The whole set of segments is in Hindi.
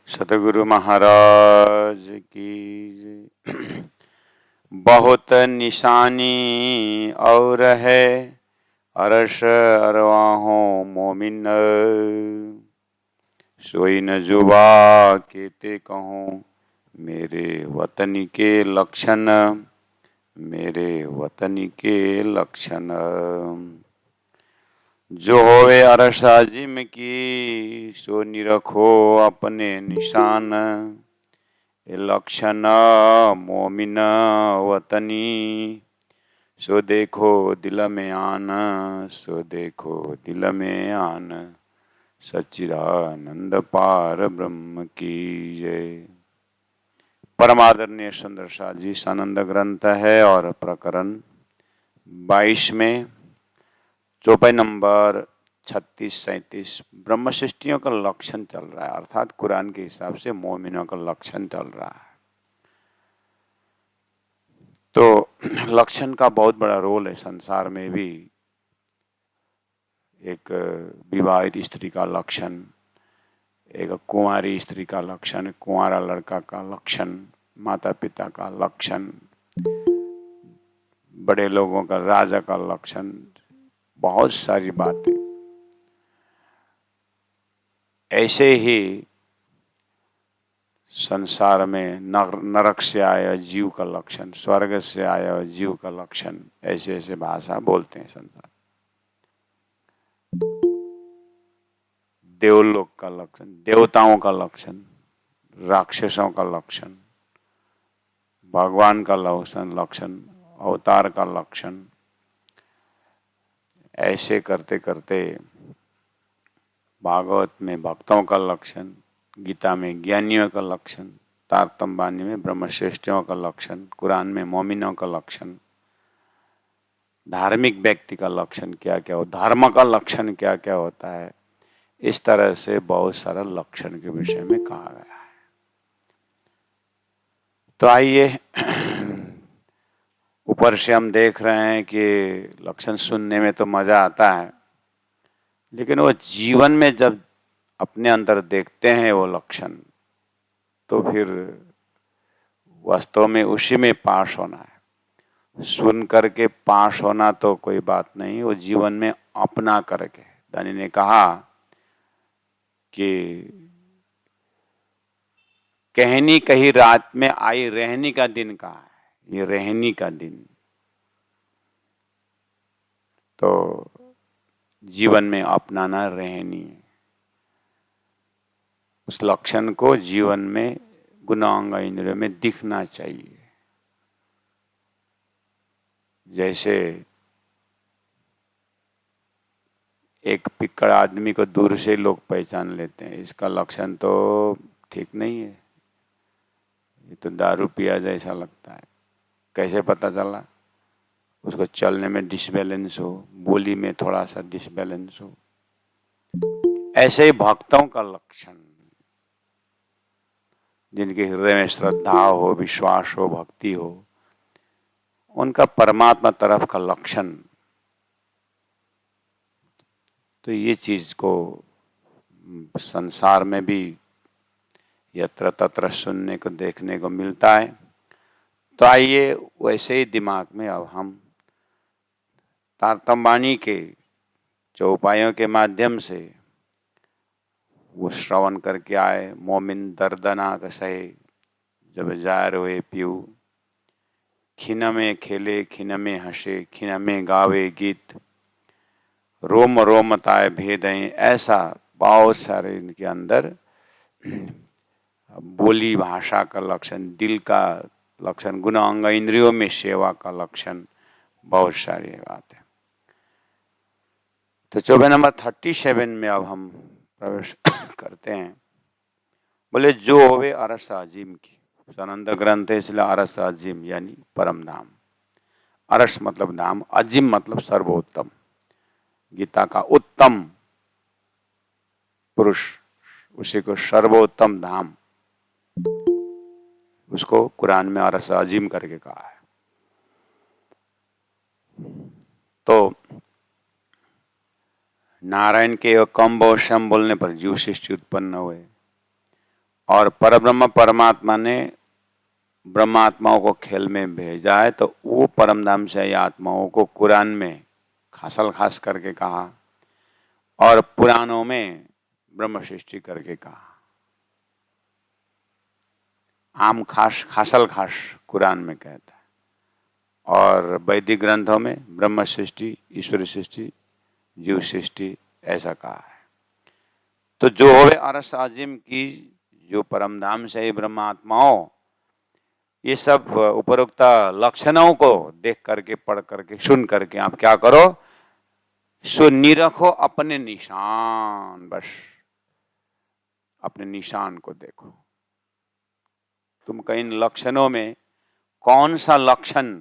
सतगुरु महाराज की जय। बहुत निशानी और है अरश अरवाहों मोमिन, सोई न जुबा केते कहूँ मेरे वतन के लक्षण, मेरे वतन के लक्षण। जो होवे अरश आजिम की, सो निरखो अपने निशान, लक्षण मोमिन वतनी, सो देखो दिल में आन, सो देखो दिल में आन। सच्चिदानंद पार ब्रह्म की जय। परमादरणीय सुंदर शाह जी सानंद ग्रंथ है और प्रकरण 22 में चौपाई नंबर 36-37 ब्रह्म सृष्टियों का लक्षण चल रहा है, अर्थात कुरान के हिसाब से मोमिनों का लक्षण चल रहा है। तो लक्षण का बहुत बड़ा रोल है संसार में भी। एक विवाहित स्त्री का लक्षण, एक कुंवारी स्त्री का लक्षण, कुंवारा लड़का का लक्षण, माता पिता का लक्षण, बड़े लोगों का राजा का लक्षण, बहुत सारी बातें। ऐसे ही संसार में नरक से आया जीव का लक्षण, स्वर्ग से आया जीव का लक्षण, ऐसे ऐसे भाषा बोलते हैं संसार। देवलोक का लक्षण, देवताओं का लक्षण, राक्षसों का लक्षण, भगवान का लक्षण, अवतार का लक्षण। ऐसे करते करते भागवत में भक्तों का लक्षण, गीता में ज्ञानियों का लक्षण, तारतम्य में ब्रह्मश्रेष्ठियों का लक्षण, कुरान में मोमिनों का लक्षण, धार्मिक व्यक्ति का लक्षण क्या क्या हो, धर्म का लक्षण क्या क्या होता है। इस तरह से बहुत सारा लक्षण के विषय में कहा गया है। तो आइए, ऊपर से हम देख रहे हैं कि लक्षण सुनने में तो मजा आता है, लेकिन वो जीवन में जब अपने अंदर देखते हैं वो लक्षण, तो फिर वास्तव में उसी में पास होना है। सुन करके पास होना तो कोई बात नहीं, वो जीवन में अपना करके। दानी ने कहा कि कहनी कही रात में आई रहनी का दिन कहा है, ये रहनी का दिन। तो जीवन में अपनाना रहनी है, उस लक्षण को जीवन में गुणांग इंद्रियों में दिखना चाहिए। जैसे एक पिक्कड़ आदमी को दूर से लोग पहचान लेते हैं, इसका लक्षण तो ठीक नहीं है, ये तो दारू पिया जैसा लगता है। कैसे पता चला? उसको चलने में डिसबैलेंस हो, बोली में थोड़ा सा डिसबैलेंस हो। ऐसे ही भक्तों का लक्षण, जिनके हृदय में श्रद्धा हो, विश्वास हो, भक्ति हो, उनका परमात्मा तरफ का लक्षण। तो ये चीज को संसार में भी यत्र तत्र सुनने को देखने को मिलता है। तो आइए वैसे ही दिमाग में अब हम तारतम्य के चौपाइयों के माध्यम से वो श्रवण करके आए। मोमिन दर्दनाक सहे जब जार हुए पीऊ, खिन में खेले खिन में हंसे खिन में गावे गीत, रोम रोमताए भेदें। ऐसा बहुत सारे इनके अंदर बोली भाषा का लक्षण, दिल का लक्षण, गुण अंग इंद्रियों में सेवा का लक्षण, बहुत सारी बात है। तो चौपाई नंबर 37 में अब हम प्रवेश करते हैं। बोले जो होवे अरस अजीम की, सानंद ग्रंथ है इसलिए अरस अजीम यानी परम धाम। अरस मतलब धाम, अजीम मतलब सर्वोत्तम। गीता का उत्तम पुरुष, उसी को सर्वोत्तम धाम, उसको कुरान में अरस अजीम करके कहा है। तो नारायण के कम बहुशम बोलने पर जीव सृष्टि उत्पन्न हुए, और परब्रह्म परमात्मा ने ब्रह्मात्माओं को खेल में भेजा है, तो वो परमधाम से आत्माओं को कुरान में खासल खास करके कहा और पुराणों में ब्रह्म सृष्टि करके कहा। आम खास खासल खास कुरान में कहता है और वैदिक ग्रंथों में ब्रह्म सृष्टि, ईश्वर सृष्टि, जीव सृष्टि ऐसा कहा है। तो जो होवे अरस अजीम की, जो परमधाम से ब्रह्मात्माओं, ये सब उपरोक्त लक्षणों को देख करके, पढ़ करके, सुन करके आप क्या करो, सो निरखो अपने निशान, बस अपने निशान को देखो। तुम कहीं लक्षणों में कौन सा लक्षण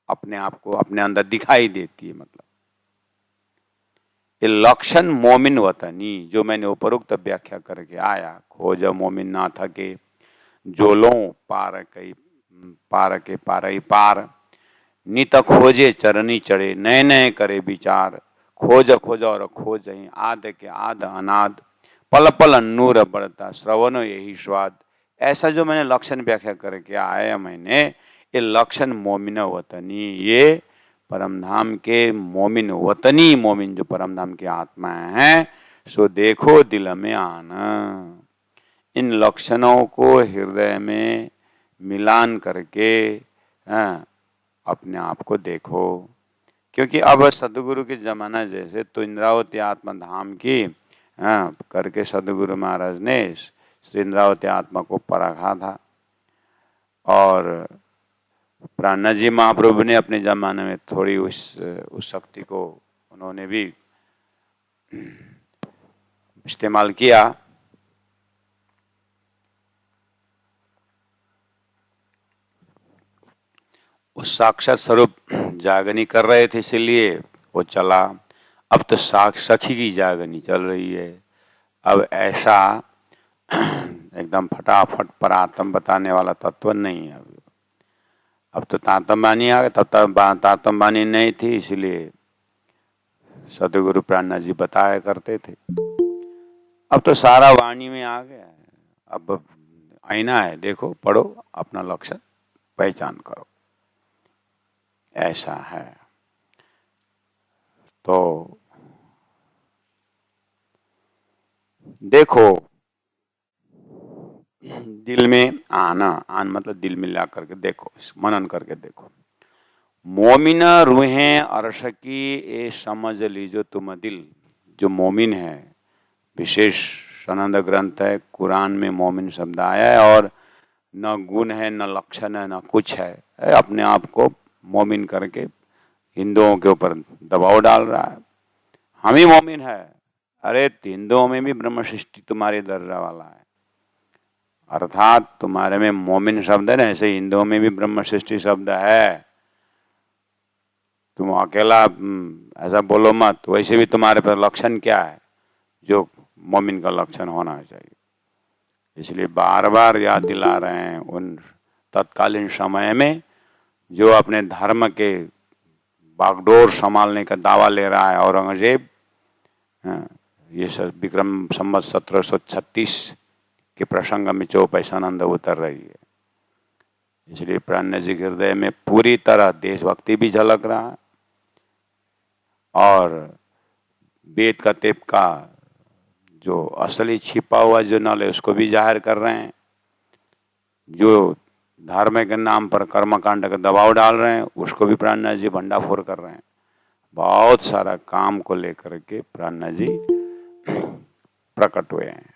अपने आप को अपने अंदर दिखाई देती है, मतलब ये लक्षण मोमिन वतनी, जो मैंने उपरोक्त व्याख्या करके आया, खोज मोमिन ना थके, जो लो पार के पार ही पार, नित खोजे चरनी चढ़े, नए नए करे विचार, खोज खोज और खोज ही आद के आद अनाद, पल पल नूर बढ़ता श्रवण यही स्वाद। ऐसा जो मैंने लक्षण व्याख्या करके आया मैंने, ये लक्षण मोमिन वतनी, ये परमधाम के मोमिन वतनी, मोमिन जो परमधाम की आत्माएं हैं, सो देखो दिल में आना। इन लक्षणों को हृदय में मिलान करके अपने आप को देखो। क्योंकि अब सदगुरु के जमाना जैसे, तो इंद्रावती आत्मा धाम की करके सदगुरु महाराज ने श्री इंद्रावती आत्मा को परखा था और प्राणनाथ जी महाप्रभु ने अपने जमाने में थोड़ी उस शक्ति को उन्होंने भी इस्तेमाल किया। उस साक्षात स्वरूप जागनी कर रहे थे, इसलिए वो चला। अब तो सखी की जागनी चल रही है। अब ऐसा एकदम फटाफट परात्म बताने वाला तत्व नहीं है। अब तो तातंबानी आ गए, तब तक तातंबानी नहीं थी, इसलिए सदगुरु प्राणनाथ जी बताया करते थे। अब तो सारा वाणी में आ गया है। अब आईना है, देखो, पढ़ो, अपना लक्ष्य पहचान करो, ऐसा है। तो देखो, दिल में आना, आन मतलब दिल में ला करके देखो, मनन करके देखो। मोमिन रूहें अर्श की ये समझ लीजो तुम दिल। जो मोमिन है, विशेष सनंद ग्रंथ है, कुरान में मोमिन शब्द आया है और न गुण है, न लक्षण है, न कुछ है, अपने आप को मोमिन करके हिंदुओं के ऊपर दबाव डाल रहा है। हम ही मोमिन है। अरे हिंदुओं में भी ब्रह्म सृष्टि तुम्हारे दर्जा वाला है, अर्थात तुम्हारे में मोमिन शब्द है ना, ऐसे हिंदुओं में भी ब्रह्म सृष्टि शब्द है। तुम अकेला ऐसा बोलो मत। वैसे भी तुम्हारे पर लक्षण क्या है जो मोमिन का लक्षण होना चाहिए, इसलिए बार बार याद दिला रहे हैं। उन तत्कालीन समय में जो अपने धर्म के बागडोर संभालने का दावा ले रहा है औरंगजेब, ये विक्रम संवत 1736 के प्रसंग में चौपैसानंद उतर रही है। इसलिए प्राणनाथ जी के हृदय में पूरी तरह देशभक्ति भी झलक रहा है और वेद का तेप का जो असली छिपा हुआ जो नल है उसको भी जाहिर कर रहे हैं। जो धर्म के नाम पर कर्मकांड का दबाव डाल रहे हैं उसको भी प्राणनाथ जी भंडाफोड़ कर रहे हैं। बहुत सारा काम को लेकर के प्राणनाथ जी प्रकट हुए हैं।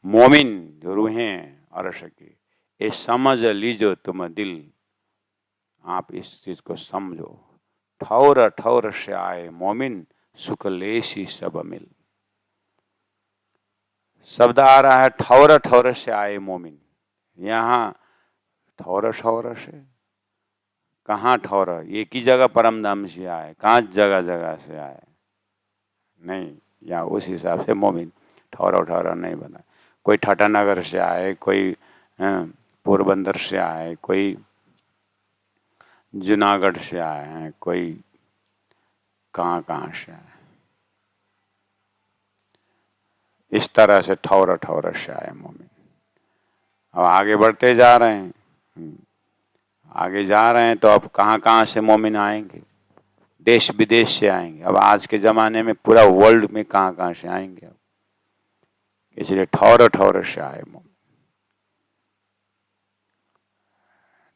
मोमिन जो रूहें अर्श की, ये समझ लीजो तुम दिल। आप इस चीज को समझो। ठौर ठौर से आए मोमिन, सुख लेसी सब मिल। शब्द आ रहा है ठौर ठौर से आए मोमिन। यहाँ ठौर ठौर से कहाँ ठौर, एक ही जगह परमधाम से आए, कहाँ जगह जगह से आए नहीं। या उस हिसाब से मोमिन ठौर ठौर नहीं बना। कोई ठाटानगर से आए, कोई पोरबंदर से आए, कोई जूनागढ़ से आए हैं, कोई कहाँ कहाँ से आए। इस तरह से ठौर ठौर से आए मोमिन। अब आगे बढ़ते जा रहे हैं, आगे जा रहे हैं तो अब कहाँ कहाँ से मोमिन आएंगे, देश विदेश से आएंगे। अब आज के ज़माने में पूरा वर्ल्ड में कहाँ कहाँ से आएंगे, अब इसलिए ठौर ठौर से आए मोमिन।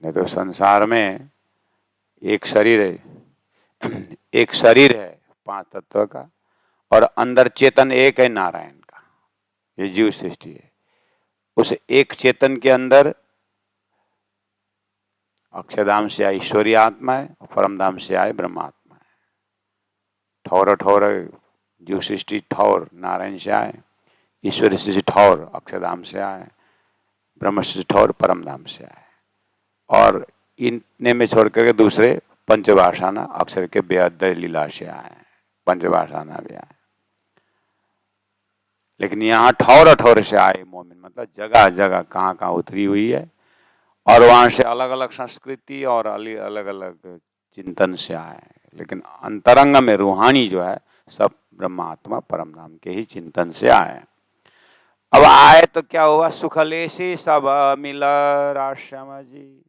नहीं तो संसार में एक शरीर है, एक शरीर है 5 तत्व का, और अंदर चेतन एक है नारायण का। ये जीव सृष्टि है। उस एक चेतन के अंदर अक्षरधाम से आए ईश्वरीय आत्मा है और परमधाम से आए ब्रह्मात्मा है। ठौर ठौर जीव सृष्टि ठौर नारायण से आए, ईश्वरी सृष्टि ठौर अक्षरधाम से आए, ब्रह्म सृष्टि ठौर परमधाम से आए। और इतने में छोड़ करके दूसरे पंचभाषाना अक्षर के बेअद लीला से आए, पंचभाषाना भी आए। लेकिन यहाँ ठौर ठौर से आए मोमिन, मतलब जगह जगह कहाँ कहाँ उतरी हुई है, और वहाँ से अलग अलग संस्कृति और अलग अलग चिंतन से आए। लेकिन अंतरंग में रूहानी जो है सब ब्रह्मात्मा परमधाम के ही चिंतन से आए। अब आए तो क्या हुआ, सुखलेशी सब मिल राश्याम जी।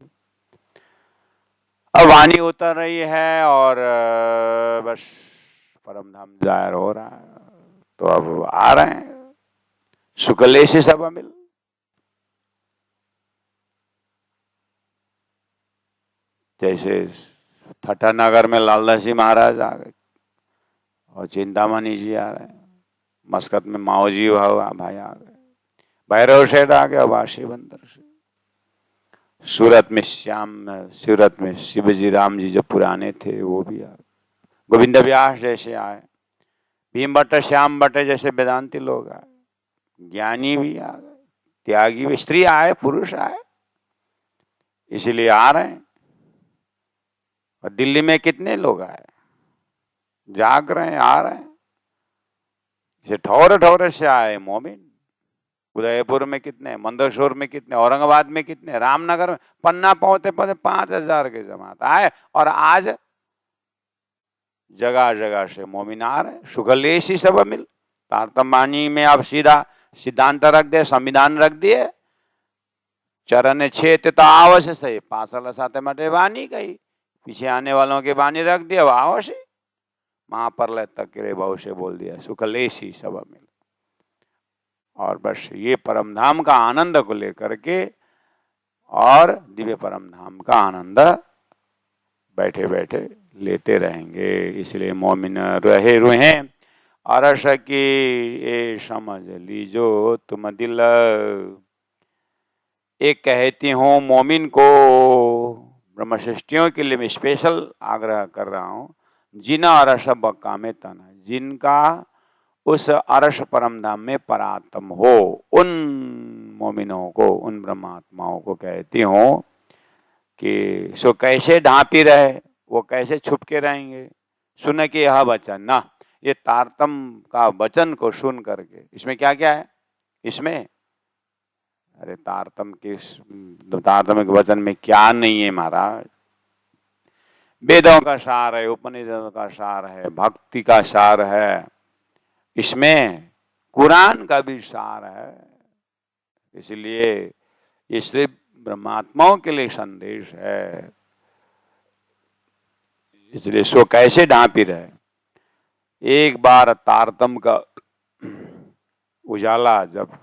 अब वाणी उतर रही है और बस परमधाम जाहिर हो रहा है। तो अब आ रहे हैं सुखलेशी सब मिल। जैसे ठट्टानगर में लालदासी महाराज आ गए और चिंतामणि जी आ रहे हैं, मस्कत में माओ जी भाई आ गए, भैरव सेठ आ गए, वाशी बंदर से, सूरत में शिवजी राम जी जो पुराने थे वो भी आ गए, गोविंद व्यास जैसे आए, भीम भट्ट श्याम भट्ट जैसे वेदांती लोग आए, ज्ञानी भी आ गए, त्यागी भी, स्त्री आए पुरुष आए, इसीलिए आ रहे हैं। और दिल्ली में कितने लोग आए, जाग रहे हैं, आ रहे हैं, इसे ठौर ठौर से आए मोमिन। उदयपुर में कितने, मंदसौर में कितने, औरंगाबाद में कितने, रामनगर में, पन्ना पहुंचते पहुंचते 5000 के जमात आए। और आज जगह जगह से मोमिन आ रहे हैं। सुखलेशी सब मिल, तारतम्य में आप सीधा सिद्धांत रख दे, संविधान रख दिए, चरण छेत तो आवश्य सही, पासल साथे मटे वाणी कही, पीछे आने वालों के वाणी रख दिया, अब आवश्य महाप्रलय तक के भाव से बोल दिया, सुखलेशी सब मिल। और बस ये परमधाम का आनंद को लेकर के और दिव्य परमधाम का आनंद बैठे बैठे लेते रहेंगे। इसलिए मोमिन रहे रुहे अरस की ये समझ लीजो तुम दिल। एक कहती हूँ मोमिन को, ब्रह्म सृष्टियों के लिए मैं स्पेशल आग्रह कर रहा हूँ, जिना अरस बक्का में तना, जिनका उस अरस परमधाम में परात्म हो, उन मोमिनों को, उन ब्रह्मात्माओं को कहती हूँ कि सो कैसे ढांपी रहे, वो कैसे छुप के रहेंगे। सुन के यह वचन ना, ये तारतम का वचन को सुन करके, इसमें क्या क्या है, इसमें अरे तारतम के वचन में क्या नहीं है महाराज। वेदों का सार है, उपनिषदों का सार है, भक्ति का सार है, इसमें कुरान का भी सार है। इसलिए ये सिर्फ ब्रह्मात्माओं के लिए संदेश है। इसलिए सो कैसे ढांपी रहे। एक बार तारतम का उजाला जब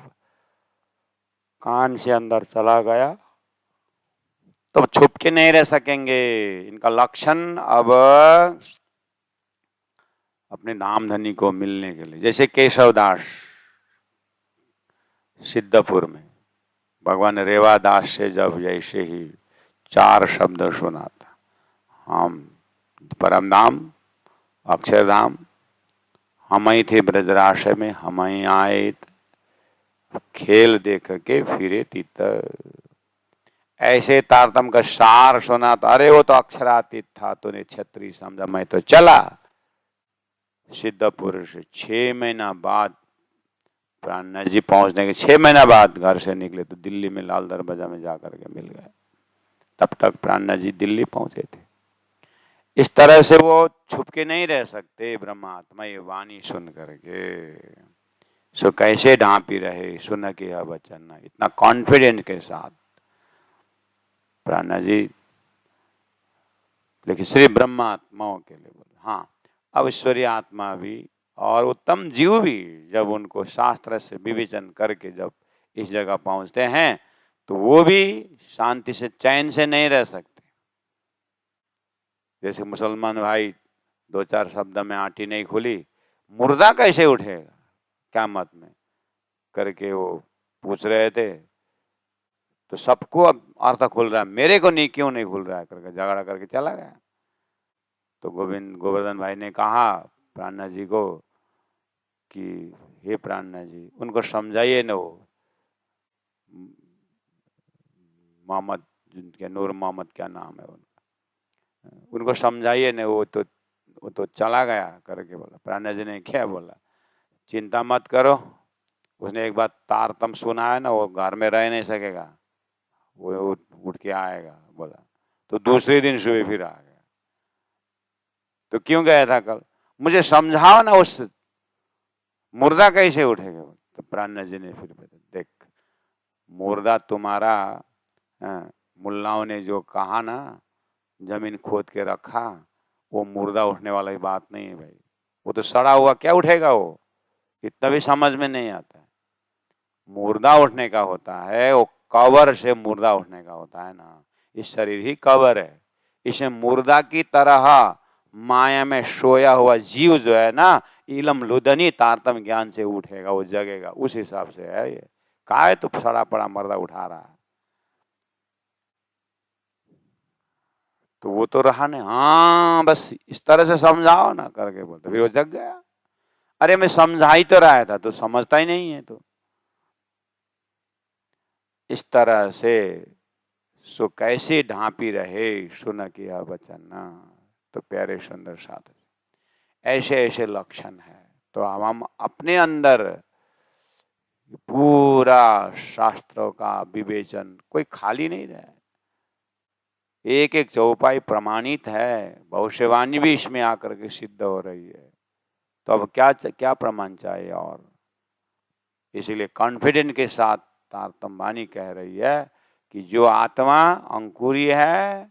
कान से अंदर चला गया तो छुप के नहीं रह सकेंगे। इनका लक्षण अब अपने नामधनी को मिलने के लिए, जैसे केशवदास सिद्धपुर में भगवान रेवादास से जब जैसे ही 4 शब्द सुना था, हम परमधाम अक्षरधाम, हम ही थे ब्रजराशय में, हम ही आए खेल देख के फिरे तीतर। ऐसे तारतम का सार सुना था, अरे वो तो अक्षरातीत था, तूने क्षत्रिय समझा, मैं तो चला। सिद्धपुर से 6 महीना बाद प्राणनाथ जी पहुंचने के 6 महीना बाद घर से निकले तो दिल्ली में लाल दरवाजा में जाकर के मिल गए। तब तक प्राणनाथ जी दिल्ली पहुंचे थे। इस तरह से वो छुप के नहीं रह सकते ब्रह्मात्मा, ये वाणी सुन करके सो कैसे ढांपी रहे सुन के यह वचन, इतना कॉन्फिडेंस के साथ प्राणा जी। लेकिन श्री ब्रह्मात्माओं के लिए बोले, हाँ अब ईश्वरीय आत्मा भी और उत्तम जीव भी जब उनको शास्त्र से विवेचन करके जब इस जगह पहुंचते हैं तो वो भी शांति से चैन से नहीं रह सकते। जैसे मुसलमान भाई दो चार शब्द में आटी नहीं खुली, मुर्दा कैसे उठेगा क्या मत में करके वो पूछ रहे थे, तो सबको अब अर्थ खुल रहा है, मेरे को नहीं क्यों नहीं खुल रहा है करके झगड़ा करके चला गया। तो गोवर्धन भाई ने कहा प्राणा जी को कि हे प्राणा जी, उनको समझाइए न, वो मोहम्मद, जिनके नूर मोहम्मद क्या नाम है उनका, उनको समझाइए न, वो तो चला गया करके बोला। प्राणा जी ने क्या बोला, चिंता मत करो, उसने एक बार तारतम सुना है ना, वो घर में रह नहीं सकेगा, वो उठ के आएगा बोला। तो दूसरे दिन सुबह फिर आ गया। तो क्यों गया था कल, मुझे समझाओ ना, उस मुर्दा कैसे उठेगा। तो प्राणा जी ने फिर बताया, देख मुर्दा तुम्हारा मुल्लाओं ने जो कहा ना, जमीन खोद के रखा, वो मुर्दा उठने वाला ही बात नहीं है भाई, वो तो सड़ा हुआ क्या उठेगा, वो इतना भी समझ में नहीं आता है। मुर्दा उठने का होता है वो कवर से, मुर्दा उठने का होता है ना, इस शरीर ही कवर है। इसे मुर्दा की तरह माया में सोया हुआ जीव जो है ना, इलम लुदनी तारतम ज्ञान से उठेगा, वो जगेगा, उस हिसाब से है ये। काहे तो सड़ा पड़ा मर्दा उठा रहा है, तो वो तो रहा नहीं। हाँ बस इस तरह से समझाओ ना करके बोलते, फिर वो जग गया। अरे मैं समझा ही तो रहा था, तो समझता ही नहीं है। तो इस तरह से सो कैसे ढांपी रहे सुन किया वचन, तो प्यारे सुंदर साथ ऐसे ऐसे लक्षण है। तो हम अपने अंदर पूरा शास्त्रों का विवेचन कोई खाली नहीं रहे, एक एक चौपाई प्रमाणित है, भविष्यवाणी भी इसमें आकर के सिद्ध हो रही है। तो अब क्या प्रमाण चाहिए। और इसीलिए कॉन्फिडेंट के साथ तारतम वाणी कह रही है कि जो आत्मा अंकुरी है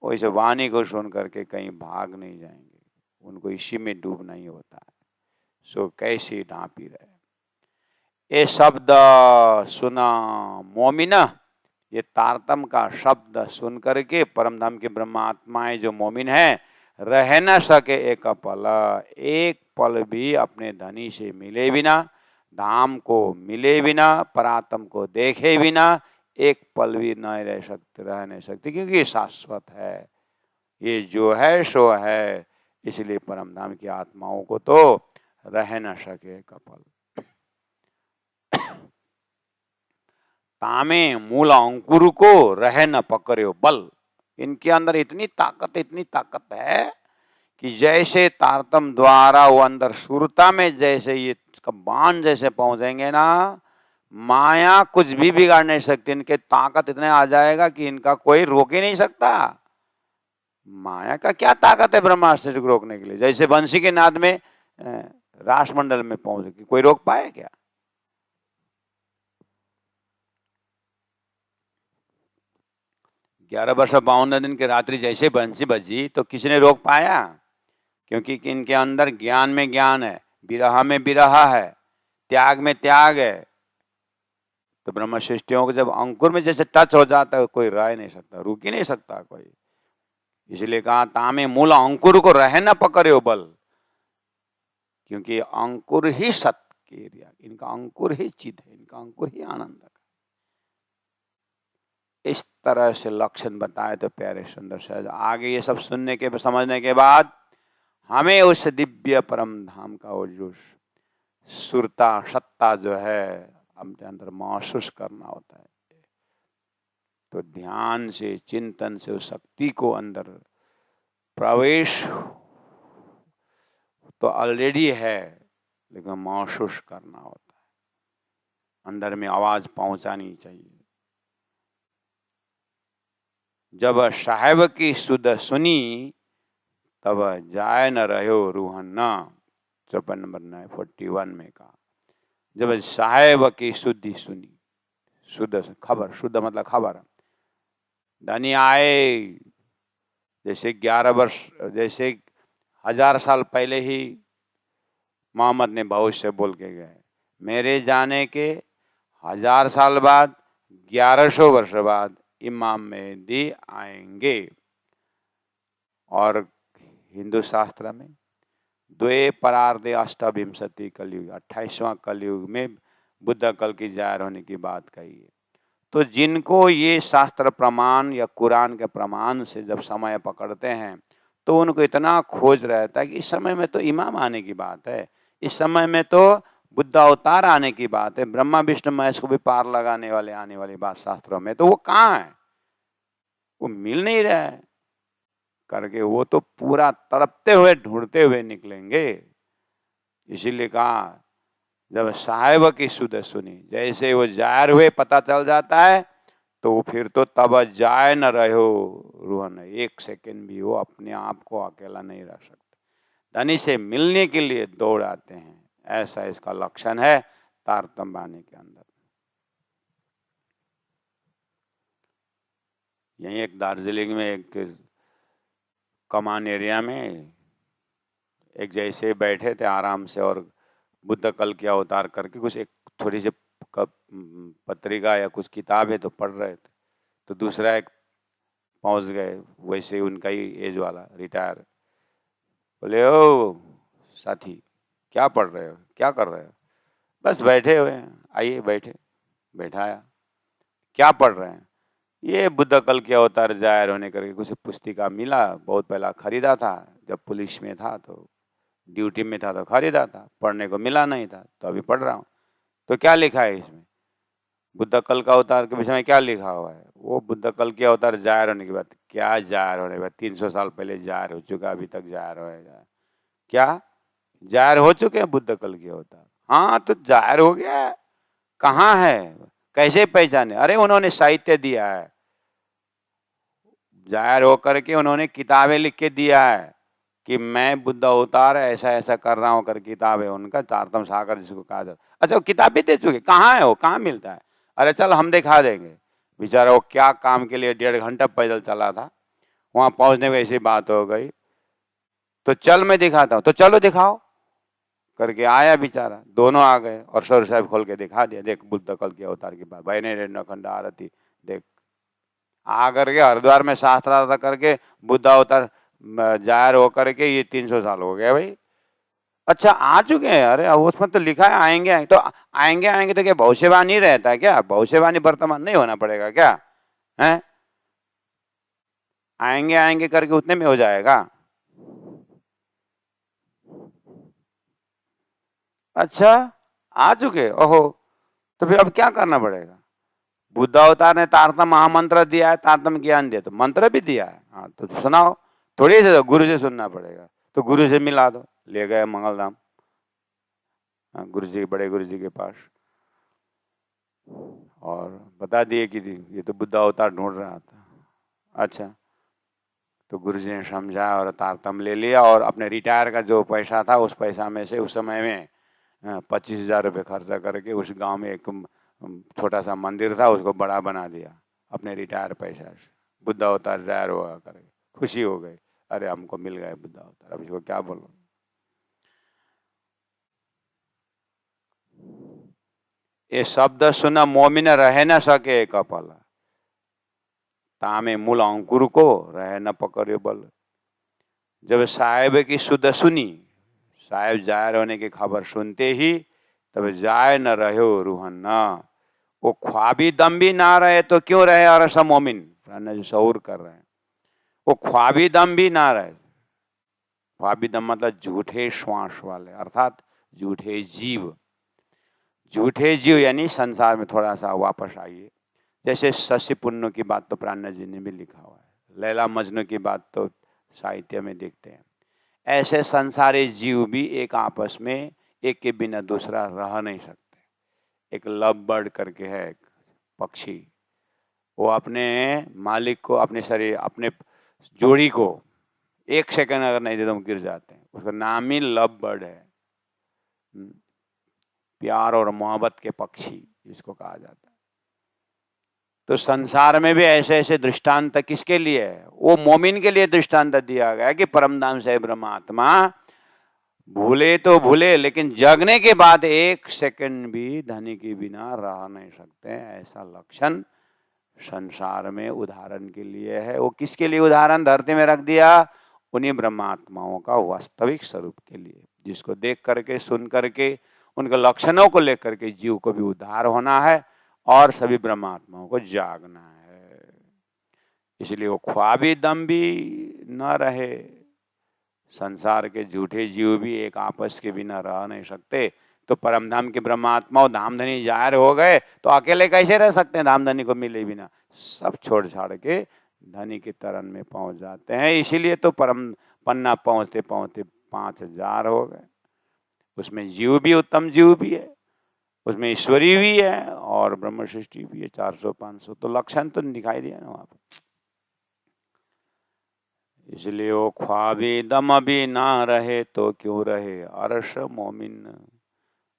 वो इस वाणी को सुन करके कहीं भाग नहीं जाएंगे, उनको इसी में डूबना ही होता है। सो कैसी ढांपी रहे, ये शब्द सुना मोमिना, ये तारतम का शब्द सुन करके परमधाम के ब्रह्मात्माएं जो मोमिन है, रह न सके एक पल, एक पल भी अपने धनी से मिले बिना, धाम को मिले बिना, परात्म को देखे बिना एक पल भी रह नहीं सकते, क्योंकि ये शाश्वत है, ये जो है सो है। इसलिए परमधाम की आत्माओं को तो रह न सके एक पल। तामे मूल अंकुर को रह न पकड़ो बल, इनके अंदर इतनी ताकत है कि जैसे तारतम द्वारा वो अंदर सुरता में जैसे ये बाण जैसे पहुंचेंगे ना, माया कुछ भी बिगाड़ नहीं सकती। इनके ताकत इतने आ जाएगा कि इनका कोई रोक ही नहीं सकता। माया का क्या ताकत है ब्रह्मास्त्र को रोकने के लिए। जैसे बंसी के नाद में राष्ट्रमंडल में पहुंच, कोई रोक पाए क्या? 11 वर्ष 52 दिन के रात्रि जैसे बंसी बजी तो किसी ने रोक पाया? क्योंकि इनके अंदर ज्ञान में ज्ञान है, विरह में विरह है, त्याग में त्याग है। तो ब्रह्म सृष्टियों को जब अंकुर में जैसे टच हो जाता है, कोई रह नहीं सकता, रुक ही नहीं सकता कोई। इसलिए कहा तामे मूल अंकुर को रह न पकड़ो बल, क्योंकि अंकुर ही सत्य के एरिया, इनका अंकुर ही चित है, इनका अंकुर ही आनंद है। इस तरह से लक्षण बताए तो प्यारे सुंदर सहज। आगे ये सब सुनने के समझने के बाद हमें उस दिव्य परम धाम का वो जो सुरता सत्ता जो है अपने अंदर महसूस करना होता है। तो ध्यान से चिंतन से उस शक्ति को अंदर प्रवेश तो ऑलरेडी है, लेकिन महसूस करना होता है, अंदर में आवाज पहुंचानी चाहिए। जब साहेब की सुध सुनी तब जाए न रहो रूहन न, 54 नंबर 41 में कहा। जब साहेब की शुद्धि सुनी, शुद्ध खबर, शुद्ध मतलब खबर, धनी आए, जैसे 11 वर्ष, जैसे 1000 साल पहले ही मोहम्मद ने भविष्य बोल के गए, मेरे जाने के 1000 साल बाद, 1100 वर्ष बाद इमाम मेहदी आएंगे। और हिंदू शास्त्र में द्वे परार्धे अष्टाविंशति कलयुग, 28वां कलयुग में बुद्ध कल की जाहिर होने की बात कही है। तो जिनको ये शास्त्र प्रमाण या कुरान के प्रमाण से जब समय पकड़ते हैं तो उनको इतना खोज रहता है कि इस समय में तो इमाम आने की बात है, इस समय में तो बुद्ध अवतार आने की बात है, ब्रह्मा विष्णु महेश को भी पार लगाने वाले आने वाली बात शास्त्रों में, तो वो कहाँ है, वो मिल नहीं रहा है करके वो तो पूरा तड़पते हुए ढूंढते हुए निकलेंगे। इसीलिए कहा जब साहेब की सुध सुनी, जैसे वो जाहिर हुए पता चल जाता है तो फिर तो तब जाए न रहो रूहन, 1 सेकंड भी वो अपने आप को अकेला नहीं रख सकते, धनी से मिलने के लिए दौड़ आते हैं। ऐसा इसका लक्षण है तारतम्य वाणी के अंदर। यही एक दार्जिलिंग में एक कमान एरिया में एक जैसे बैठे थे आराम से और बुद्ध कल की अवतार करके कुछ एक थोड़ी सी पत्रिका या कुछ किताब है तो पढ़ रहे थे, तो दूसरा एक पहुंच गए, वैसे उनका ही एज वाला रिटायर, बोले ओ साथी क्या पढ़ रहे हो, क्या कर रहे हो, बस बैठे हुए हैं, आइए बैठे, बैठाया, क्या पढ़ रहे हैं, ये बुद्ध कल के अवतार जाहिर होने करके कुछ पुस्तिका मिला, बहुत पहला खरीदा था, जब पुलिस में था तो ड्यूटी में था तो खरीदा था, पढ़ने को मिला नहीं था तो अभी पढ़ रहा हूँ। तो क्या लिखा है इसमें, बुद्ध कल का अवतार के विषय में क्या लिखा हुआ है, वो बुद्ध कल के अवतार जाहिर होने की बात, क्या जाहिर होने की बात, 300 साल पहले जाहिर हो चुका, अभी तक जाहिर होएगा क्या, जाहिर हो चुके हैं बुद्ध कल के अवतार, हाँ तो जाहिर हो गया, कहाँ है, कैसे पहचाने, अरे उन्होंने साहित्य दिया है, जाहिर होकर के उन्होंने किताबें लिख के दिया है कि मैं बुद्ध अवतार है, ऐसा ऐसा कर रहा हूँ कर, किताब है उनका, तारतम सागर जिसको कहा जाता। अच्छा वो किताब भी दे चुके, कहाँ है वो, कहाँ मिलता है, अरे चल हम दिखा देंगे। बेचारा वो क्या काम के लिए 1.5 घंटा पैदल चला था, वहां पहुंचने में ऐसी बात हो गई, तो चल मैं दिखाता हूँ, तो चलो दिखाओ करके आया बेचारा, दोनों आ गए और सर साहब खोल के दिखा दिया, देख बुद्ध कल के अवतार की बात, भाई ने खंड आरती देख, आ करके हरिद्वार में शास्त्रार्थ करके बुद्ध अवतार जाहिर होकर के ये 300 साल हो गए भाई। अच्छा आ चुके हैं, अरे उसमें तो लिखा है आएंगे आएंगे, तो आएंगे आएंगे तो क्या भविष्यवाणी रहता है क्या, भविष्यवाणी वर्तमान नहीं होना पड़ेगा क्या है, आएंगे आएंगे करके उतने में हो जाएगा। अच्छा आ चुके, ओहो, तो फिर अब क्या करना पड़ेगा, बुद्ध अवतार ने तारतम महामंत्र दिया है, तारतम ज्ञान दिया, तो मंत्र भी दिया है, हाँ तो सुनाओ, थोड़ी से तो गुरु से सुनना पड़ेगा, तो गुरु से मिला दो, ले गए मंगलधाम, गुरु जी, बड़े गुरु जी के पास, और बता दिए कि ये तो बुद्ध अवतार ढूंढ रहा था। अच्छा तो गुरु जी ने समझा और तारतम ले लिया, और अपने रिटायर का जो पैसा था उस पैसा में से उस समय में 25,000 रुपये खर्चा करके उस गांव में एक छोटा सा मंदिर था, उसको बड़ा बना दिया अपने रिटायर पैसा से, बुद्ध अवतार जाहिर हुआ करके खुशी हो गई, अरे हमको मिल गए बुद्ध अवतार, अब इसको क्या बोलो। ये शब्द सुना मोमिन रह न सके कपल, तामे मूल अंकुर को रह न पकड़े बल। जब साहेब की सुध सुनी, साहेब जाहिर होने की खबर सुनते ही तब जाए न रहो रूहन न, वो ख्वाबी दम भी ना रहे तो क्यों रहे, और ऐसा मोमिन जो शऊर कर रहे हैं, वो ख्वाबी दम भी ना रहे, ख्वाबी दम मतलब झूठे श्वास वाले, अर्थात झूठे जीव, झूठे जीव यानी संसार में थोड़ा सा वापस आइए। जैसे शशि पुन्नु की बात तो प्राणा जी ने भी लिखा हुआ है, लैला मजनू की बात तो साहित्य में देखते हैं, ऐसे संसारी जीव भी एक आपस में एक के बिना दूसरा रह नहीं सकते। एक लव बर्ड करके है एक पक्षी, वो अपने मालिक को, अपने शरीर, अपने जोड़ी को 1 सेकंड अगर नहीं दे तो गिर जाते हैं, उसका नाम ही लव बर्ड है। प्यार और मोहब्बत के पक्षी जिसको कहा जाता है। तो संसार में भी ऐसे ऐसे दृष्टांत किसके लिए है? वो मोमिन के लिए दृष्टांत दिया गया कि परमधाम से ब्रह्मात्मा भूले तो भूले, लेकिन जगने के बाद एक सेकंड भी धनी के बिना रह नहीं सकते। ऐसा लक्षण संसार में उदाहरण के लिए है। वो किसके लिए उदाहरण धरती में रख दिया? उन्हीं ब्रह्मात्माओं का वास्तविक स्वरूप के लिए, जिसको देख करके सुन करके उनके लक्षणों को लेकर के जीव को भी उद्धार होना है और सभी ब्रह्मात्माओं को जागना है। इसलिए वो ख्वाबी दम भी न रहे। संसार के झूठे जीव भी एक आपस के बिना रह नहीं सकते। तो परमधाम के ब्रह्मात्मा धामधनी जाहिर हो गए तो अकेले कैसे रह सकते हैं? धामधनी को मिले बिना सब छोड़ छाड़ के धनी के तरन में पहुंच जाते हैं। इसीलिए तो परम पन्ना पहुंचते पहुंचते 5000 हो गए। उसमें जीव भी उत्तम जीव भी है, उसमें ईश्वरी भी है और ब्रह्म सृष्टि भी है। 400-500 तो लक्षण तो दिखाई दिया ना वहां पर। इसलिए वो ख्वाबी दम भी ना रहे तो क्यों रहे अर्श मोमिन।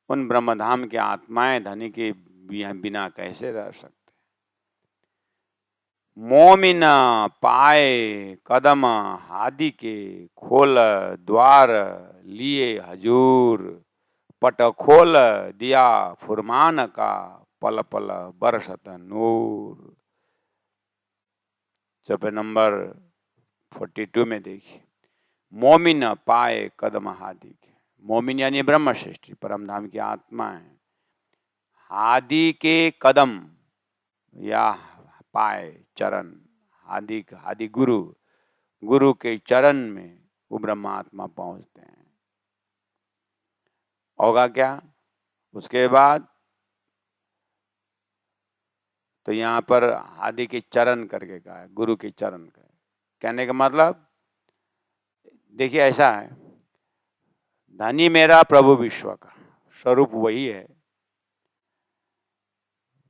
उन ब्रह्मधाम के आत्माएं धनी के बिना कैसे रह सकते? मोमिन पाए कदम हादि के खोल द्वार लिए हजूर। पट खोल दिया फुरमान का पल पल बरसत नूर। चौपे नंबर 42 में देखिए, मोमिन पाए कदम हादि के। मोमिन यानी ब्रह्म सृष्टि परमधाम की आत्मा है। हादि के कदम या पाए चरण, हादि गुरु, गुरु के चरण में वो ब्रह्मात्मा पहुंचते हैं। होगा क्या उसके बाद? तो यहाँ पर हादि के चरण करके कहा है, गुरु के चरण का। कहने का मतलब देखिए ऐसा है, धनी मेरा प्रभु विश्व का स्वरूप वही है।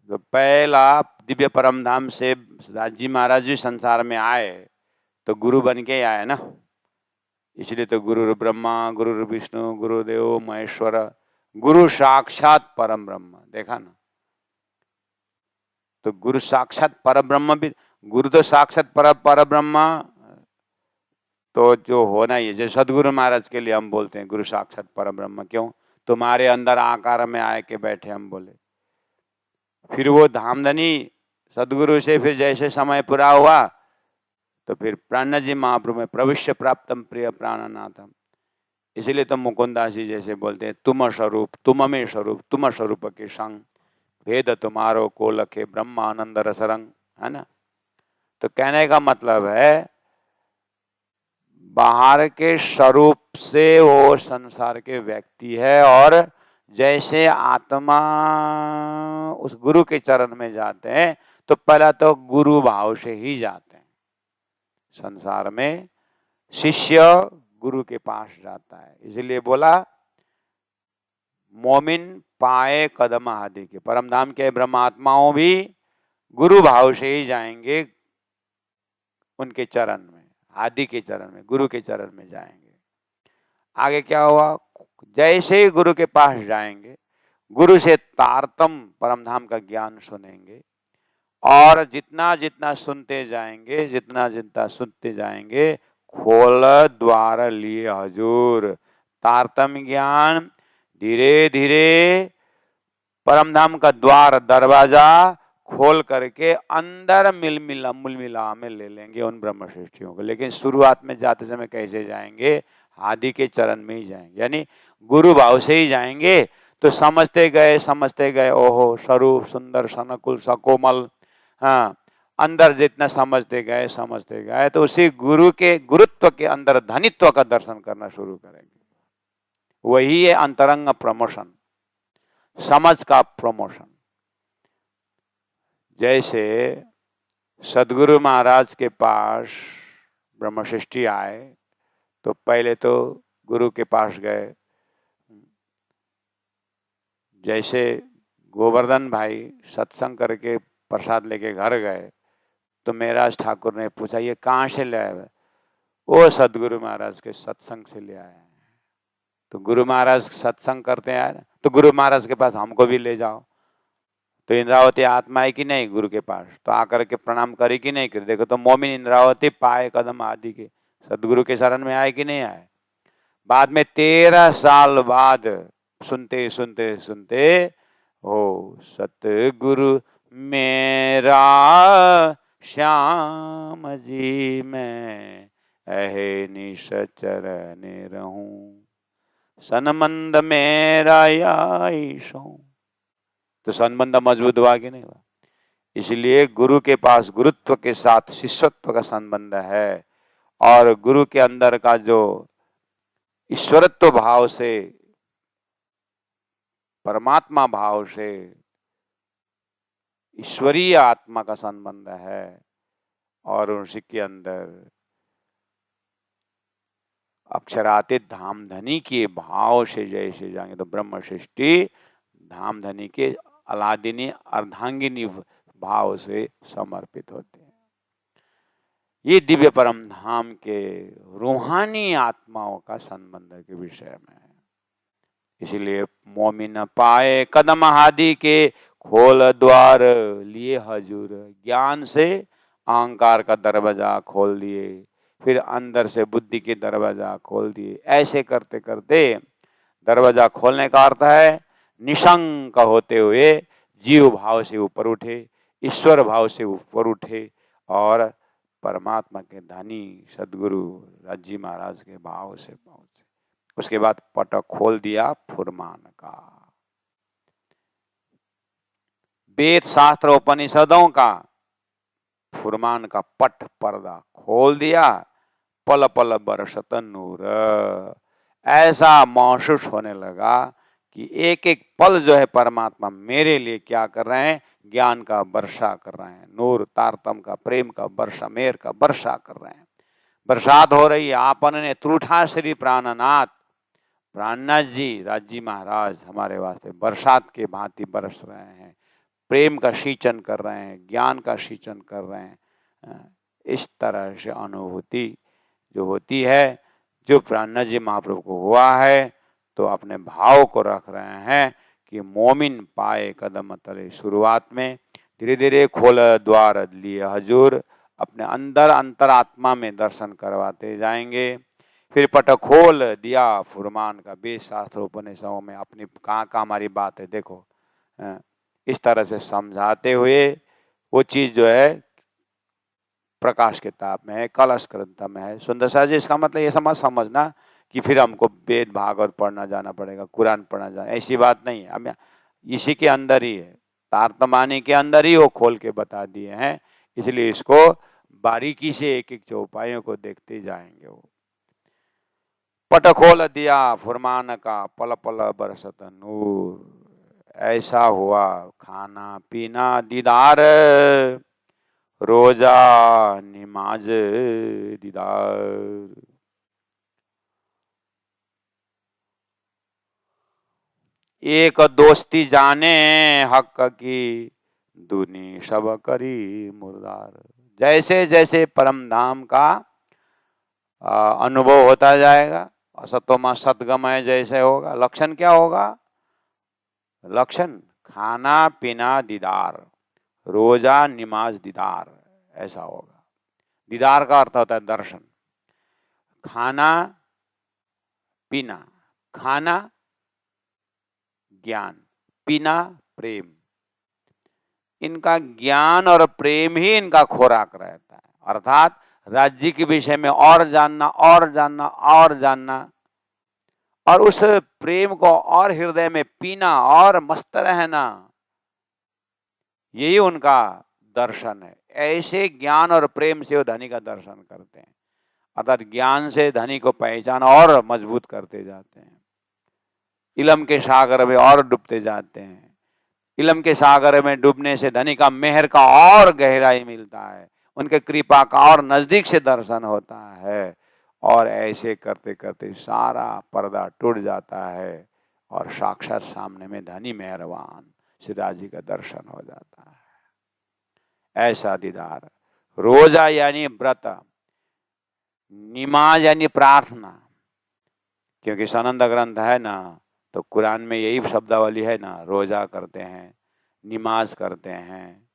तो पहला दिव्य परमधाम से राजी महाराज जी संसार में आए तो गुरु बन के आए ना। इसलिए तो गुरु ब्रह्मा गुरु विष्णु गुरुदेव महेश्वर, गुरु साक्षात परम ब्रह्म। देखा ना, तो गुरु साक्षात पर ब्रह्म भी, गुरु तो साक्षात पर ब्रह्म तो जो होना ही है। जैसे सदगुरु महाराज के लिए हम बोलते हैं गुरु साक्षात पर ब्रह्म। क्यों? तुम्हारे अंदर आकार में आए के बैठे हम बोले। फिर वो धामधनी सदगुरु से फिर जैसे समय पूरा हुआ तो फिर प्राणजी महाप्रभु में प्रविश्य प्राप्तम प्रिय प्राणनाथम। इसीलिए तो मुकुंदास जी जैसे बोलते हैं, तुम स्वरूप तुम में स्वरूप तुम स्वरूप के संग भेद तुम्हारो को लखे ब्रह्मानंद रसरंग, है ना। तो कहने का मतलब है बाहर के स्वरूप से वो संसार के व्यक्ति है और जैसे आत्मा उस गुरु के चरण में जाते हैं तो पहला तो गुरु भाव से ही जाते हैं। संसार में शिष्य गुरु के पास जाता है। इसलिए बोला मोमिन पाए कदम हादि के। परमधाम के ब्रह्मात्माओं भी गुरु भाव से ही जाएंगे उनके चरण में, आदि के चरण में, गुरु के चरण में जाएंगे। आगे क्या हुआ? जैसे ही गुरु के पास जाएंगे गुरु से तारतम परमधाम का ज्ञान सुनेंगे और जितना जितना सुनते जाएंगे जितना जितना सुनते जाएंगे खोल द्वार लिए हजूर। तारतम ज्ञान धीरे धीरे परमधाम का द्वार दरवाजा खोल करके अंदर मिलमिला में ले लेंगे उन ब्रह्म सृष्टियों को। लेकिन शुरुआत में जाते समय कैसे जाएंगे? आदि के चरण में ही जाएंगे, यानी गुरु भाव से ही जाएंगे। तो समझते गए ओहो स्वरूप सुंदर सनकुल सकोमल। हाँ, अंदर जितना समझते गए तो उसी गुरु के गुरुत्व के अंदर धनित्व का दर्शन करना शुरू करेंगे। वही है अंतरंग प्रमोशन, समझ का प्रमोशन। जैसे सदगुरु महाराज के पास ब्रह्म सृष्टि आए तो पहले तो गुरु के पास गए। जैसे गोवर्धन भाई सत्संग करके प्रसाद लेके घर गए तो मेराज ठाकुर ने पूछा ये कहाँ से ले आए? वो सदगुरु महाराज के सत्संग से ले आए हैं। तो गुरु महाराज सत्संग करते हैं, तो गुरु महाराज के पास हमको भी ले जाओ। तो इंद्रावती आत्मा आई कि नहीं गुरु के पास, तो आकर के प्रणाम करी कि नहीं करी। देखो तो मोमिन इंद्रावती पाए कदम आदि के, सदगुरु के शरण में आए कि नहीं आए। बाद में 13 साल बाद सुनते सुनते सुनते हो सतगुरु मेरा श्याम जी मैं अहनिश चरण रहूं, सनमंद मेरा आईशो। तो संबंध मजबूत हुआ कि नहीं हुआ। इसलिए गुरु के पास गुरुत्व के साथ शिष्यत्व का संबंध है, और गुरु के अंदर का जो ईश्वरत्व भाव से, परमात्मा भाव से ईश्वरीय आत्मा का संबंध है, और उसी के अंदर अक्षरातीत धाम धनी के भाव से जैसे जाएंगे तो ब्रह्म सृष्टि धाम धनी के अलादिनी अर्धांगिनी भाव से समर्पित होते हैं। ये दिव्य परम धाम के रूहानी आत्माओं का संबंध के विषय में है। इसलिए मोमिन पाए कदम आदि के खोल द्वार लिए हजूर, ज्ञान से अहंकार का दरवाजा खोल दिए, फिर अंदर से बुद्धि के दरवाजा खोल दिए। ऐसे करते करते दरवाजा खोलने का अर्थ है निशंक होते हुए जीव भाव से ऊपर उठे, ईश्वर भाव से ऊपर उठे, और परमात्मा के धनी सदगुरु राजी महाराज के भाव से पहुंचे। उसके बाद पट खोल दिया फुरमान का, वेद शास्त्र उपनिषदों का फुरमान का पट पर्दा खोल दिया। पल पल बरसत नूर, ऐसा महसूस होने लगा कि एक एक पल जो है परमात्मा मेरे लिए क्या कर रहे हैं, ज्ञान का वर्षा कर रहे हैं, नूर तारतम का प्रेम का वर्षा, मेर का वर्षा कर रहे हैं। बरसात हो रही है। आपन ने त्रुठा श्री प्राणनाथ प्राणनाथ जी राजी महाराज हमारे वास्ते बरसात के भांति बरस रहे हैं, प्रेम का सिंचन कर रहे हैं, ज्ञान का सिंचन कर रहे हैं। इस तरह से अनुभूति जो होती है, जो प्राणनाथ जी महाप्रभु को हुआ है, तो अपने भाव को रख रहे हैं कि मोमिन पाए कदम तले। शुरुआत में धीरे धीरे खोल द्वार लिए हजूर, अपने अंदर अंतरात्मा में दर्शन करवाते जाएंगे। फिर पट खोल दिया फुरमान का, वेद शास्त्र उपनिषदों में अपनी कहाँ कहाँ हमारी बात है देखो, इस तरह से समझाते हुए वो चीज जो है प्रकाश किताब में है, कलश ग्रंथ में है। सुंदर सा जी, इसका मतलब ये समझना कि फिर हमको वेद भागवत पढ़ना जाना पड़ेगा, कुरान पढ़ना जाना, ऐसी बात नहीं है। हम इसी के अंदर ही है, तारतमानी के अंदर ही वो खोल के बता दिए हैं। इसलिए इसको बारीकी से एक एक चौपाइयों को देखते जाएंगे। वो पट खोल दिया फुरमान का, पल पल बरसत नूर, ऐसा हुआ खाना पीना दीदार, रोजा निमाज दीदार। एक दोस्ती जाने हक की, दुनी सब करी मुर्दार। जैसे जैसे परम धाम का अनुभव होता जाएगा, असतोमा सतगमय जैसे होगा, लक्षण क्या होगा, लक्षण खाना पीना दीदार, रोजा निमाज दीदार, ऐसा होगा। दीदार का अर्थ होता है दर्शन। खाना पीना, खाना ज्ञान, पीना प्रेम, इनका ज्ञान और प्रेम ही इनका खोराक रहता है। अर्थात राज्य के विषय में और जानना और जानना और जानना, और उस प्रेम को और हृदय में पीना और मस्त रहना, यही उनका दर्शन है। ऐसे ज्ञान और प्रेम से वो धनी का दर्शन करते हैं। अर्थात ज्ञान से धनी को पहचान और मजबूत करते जाते हैं, इलम के सागर में और डूबते जाते हैं। इलम के सागर में डूबने से धनी का मेहर का और गहराई मिलता है, उनके कृपा का और नजदीक से दर्शन होता है, और ऐसे करते करते सारा पर्दा टूट जाता है और साक्षात सामने में धनी मेहरबान श्री जी का दर्शन हो जाता है। ऐसा दीदार। रोजा यानी व्रत, निमाज यानी प्रार्थना, क्योंकि सनंद ग्रंथ है ना, तो कुरान में यही शब्दावली है ना, रोजा करते हैं, नमाज करते हैं,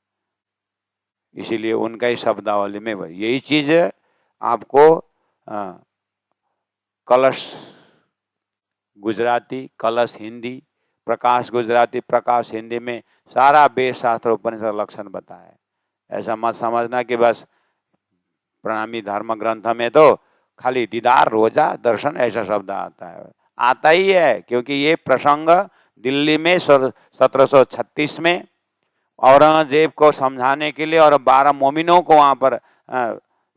इसीलिए उनका ही शब्दावली में यही चीज है। आपको कलश गुजराती, कलश हिंदी, प्रकाश गुजराती, प्रकाश हिंदी में सारा वेद शास्त्र उपनिषद लक्षण बताया है। ऐसा मत समझना कि बस प्रणामी धर्म ग्रंथ में तो खाली दीदार, रोजा, दर्शन ऐसा शब्द आता है। आता ही है, क्योंकि ये प्रसंग दिल्ली में 1736 में औरंगजेब को समझाने के लिए और 12 मोमिनों को वहां पर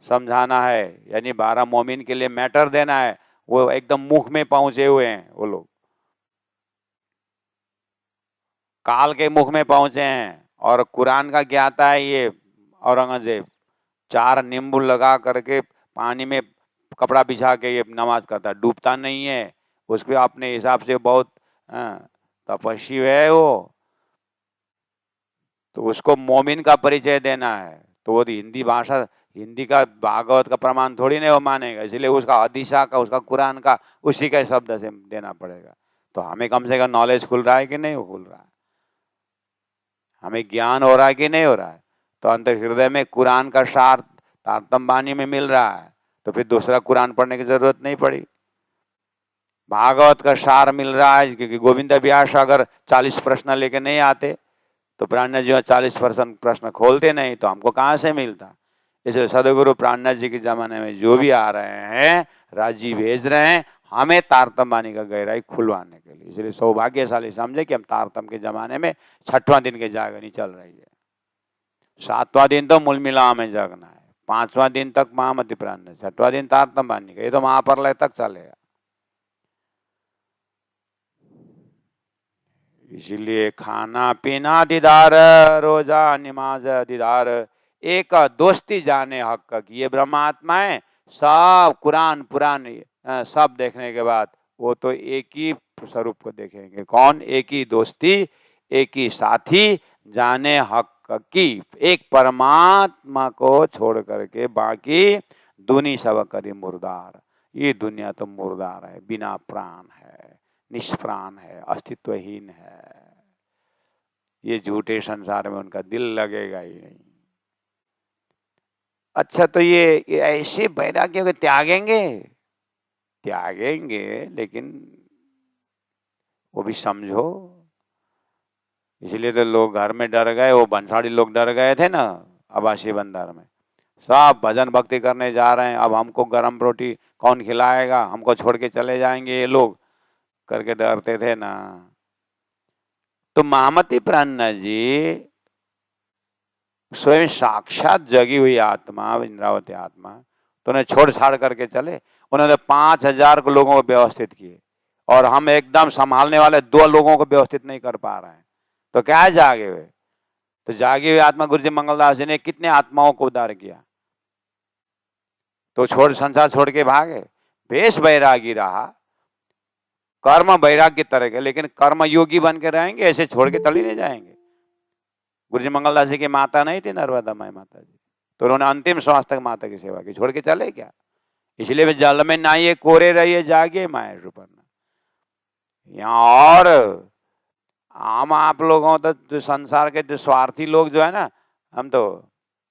समझाना है, यानी 12 मोमिन के लिए मैटर देना है। वो एकदम मुख में पहुंचे हुए हैं, वो लोग काल के मुख में पहुंचे हैं। और कुरान का ज्ञाता है ये औरंगजेब। 4 नींबू लगा करके पानी में कपड़ा बिछा के ये नमाज करता है, डूबता नहीं है। उसके अपने हिसाब से बहुत तपस्वी है वो, तो उसको मोमिन का परिचय देना है। तो वो हिंदी भाषा, हिंदी का भागवत का प्रमाण थोड़ी नहीं वो मानेगा, इसलिए उसका हदीसा का, उसका कुरान का उसी के शब्द से देना पड़ेगा। तो हमें कम से कम नॉलेज खुल रहा है कि नहीं खुल रहा है, हमें ज्ञान हो रहा है कि नहीं हो रहा है। तो अंतर हृदय में कुरान का सार तारतम्य बानी में मिल रहा है, तो फिर दूसरा कुरान पढ़ने की जरूरत नहीं पड़ी। भागवत का सार मिल रहा है, क्योंकि गोविंद व्यास अगर 40 प्रश्न लेके नहीं आते तो प्राणनाथ जी 40% प्रश्न खोलते नहीं, तो हमको कहाँ से मिलता। इसलिए सदगुरु प्राणनाथ जी के जमाने में जो भी आ रहे हैं, राजी भेज रहे हैं हमें तारतम्य बानी का गहराई खुलवाने के लिए। इसलिए सौभाग्यशाली समझे कि हम तारतम्य के जमाने में 6वां दिन की जागरणी चल रही है। 7वां दिन तो मूल मिला में जगना है, 5वां दिन तक महामति प्राण, 6वां दिन तारतम्य बानी का, ये तो महाप्रलय तक चलेगा। इसीलिए खाना पीना दीदार, रोजा नमाज दीदार, एक दोस्ती जाने हक की। ये ब्रह्मात्माएं सब कुरान पुराण सब देखने के बाद वो तो एक ही स्वरूप को देखेंगे। कौन? एक ही दोस्ती, एक ही साथी जाने हक की, एक परमात्मा को छोड़ करके बाकी दुनी सब करी मुर्दार। ये दुनिया तो मुर्दार है, बिना प्राण है, निष्प्राण है, अस्तित्वहीन है। ये झूठे संसार में उनका दिल लगेगा ही नहीं। अच्छा, तो ये ऐसे वैराग्य को त्यागेंगे, लेकिन वो भी समझो। इसलिए तो लोग घर में डर गए, वो बंसाड़ी लोग डर गए थे ना आवासीय बंदर में, सब भजन भक्ति करने जा रहे हैं। अब हमको गरम रोटी कौन खिलाएगा, हमको छोड़ के चले जाएंगे ये लोग करके डरते थे ना। तो महामति प्राणनाथ जी स्वयं साक्षात जगी हुई आत्मा, इंद्रावती आत्मा, तो उन्हें छोड़ छाड़ करके चले। उन्होंने 5000 लोगों को व्यवस्थित किए, और हम एकदम संभालने वाले 2 लोगों को व्यवस्थित नहीं कर पा रहे हैं। तो क्या है जागे हुए? तो जागे हुए आत्मा गुरु जी मंगलदास जी ने कितने आत्माओं को उद्धार किया। तो छोड़, संसार छोड़ के भागे, बेश बैरागी रहा, कर्म बैराग की तरह के, लेकिन कर्म योगी बन के रहेंगे, ऐसे छोड़ के तली नहीं जाएंगे। गुरु जी मंगलदास जी की माता नहीं थी नर्मदा माई माता जी, तो उन्होंने अंतिम श्वास तक माता की सेवा की, छोड़ के चले क्या? इसलिए वे जल में नहाइए, कोरे रहिए, जागिए माए सुपर्णा। यहाँ और हम आप लोगों तो संसार के जो स्वार्थी लोग जो है ना, हम तो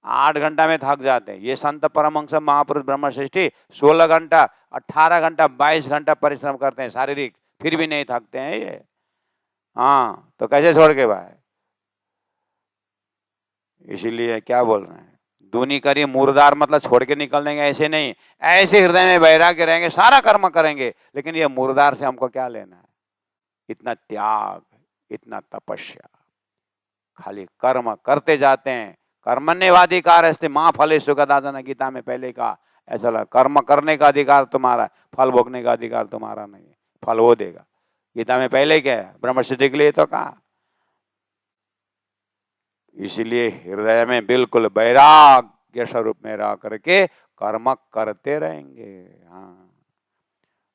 8 घंटा में थक जाते हैं। ये संत परमहंस महापुरुष ब्रह्मश्रेष्ठी 16 घंटा, 18 घंटा, 22 घंटा परिश्रम करते हैं शारीरिक, फिर भी नहीं थकते हैं ये। हाँ, तो कैसे छोड़ के भाई? इसीलिए क्या बोल रहे हैं, दूनी करी मुर्दार, मतलब छोड़ के निकल देंगे ऐसे नहीं, ऐसे हृदय में वैराग्य रहेंगे, सारा कर्म करेंगे, लेकिन ये मुर्दार से हमको क्या लेना है? इतना त्याग, इतना तपस्या, खाली कर्म करते जाते हैं। कर्मण्यवाधिकार है माँ फले सुखदाता, गीता में पहले कहा। ऐसा लगा कर्म करने का अधिकार तुम्हारा, फल भोगने का अधिकार तुम्हारा नहीं है, फल वो देगा। गीता में पहले क्या है? ब्रह्मसिद्धि के लिए तो कहा। इसलिए हृदय में बिल्कुल वैराग्य स्वरूप में रह करके कर्म करते रहेंगे। हाँ,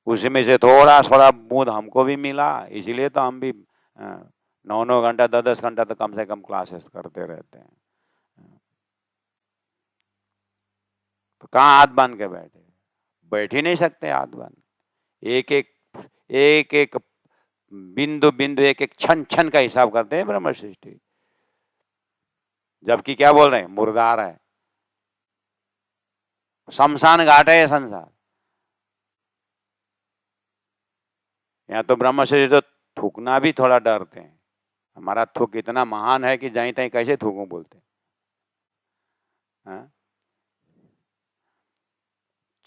उसी में से थोड़ा थोड़ा बूंद हमको भी मिला, इसीलिए तो हम भी 9-9 घंटा, 10-10 घंटा तो कम से कम क्लासेस करते रहते हैं। तो कहाँ हाथ बांध के बैठे? बैठ ही नहीं सकते हाथ बांध। एक एक एक एक बिंदु बिंदु, एक एक क्षण क्षण का हिसाब करते हैं ब्रह्म सृष्टि। जबकि क्या बोल रहे हैं, मुर्दार है, शमशान घाट है ये संसार। यहाँ तो ब्रह्म सृष्टि तो थूकना भी थोड़ा डरते हैं। हमारा थूक इतना महान है कि जहीं तहीं कैसे थूकूं बोलते हैं।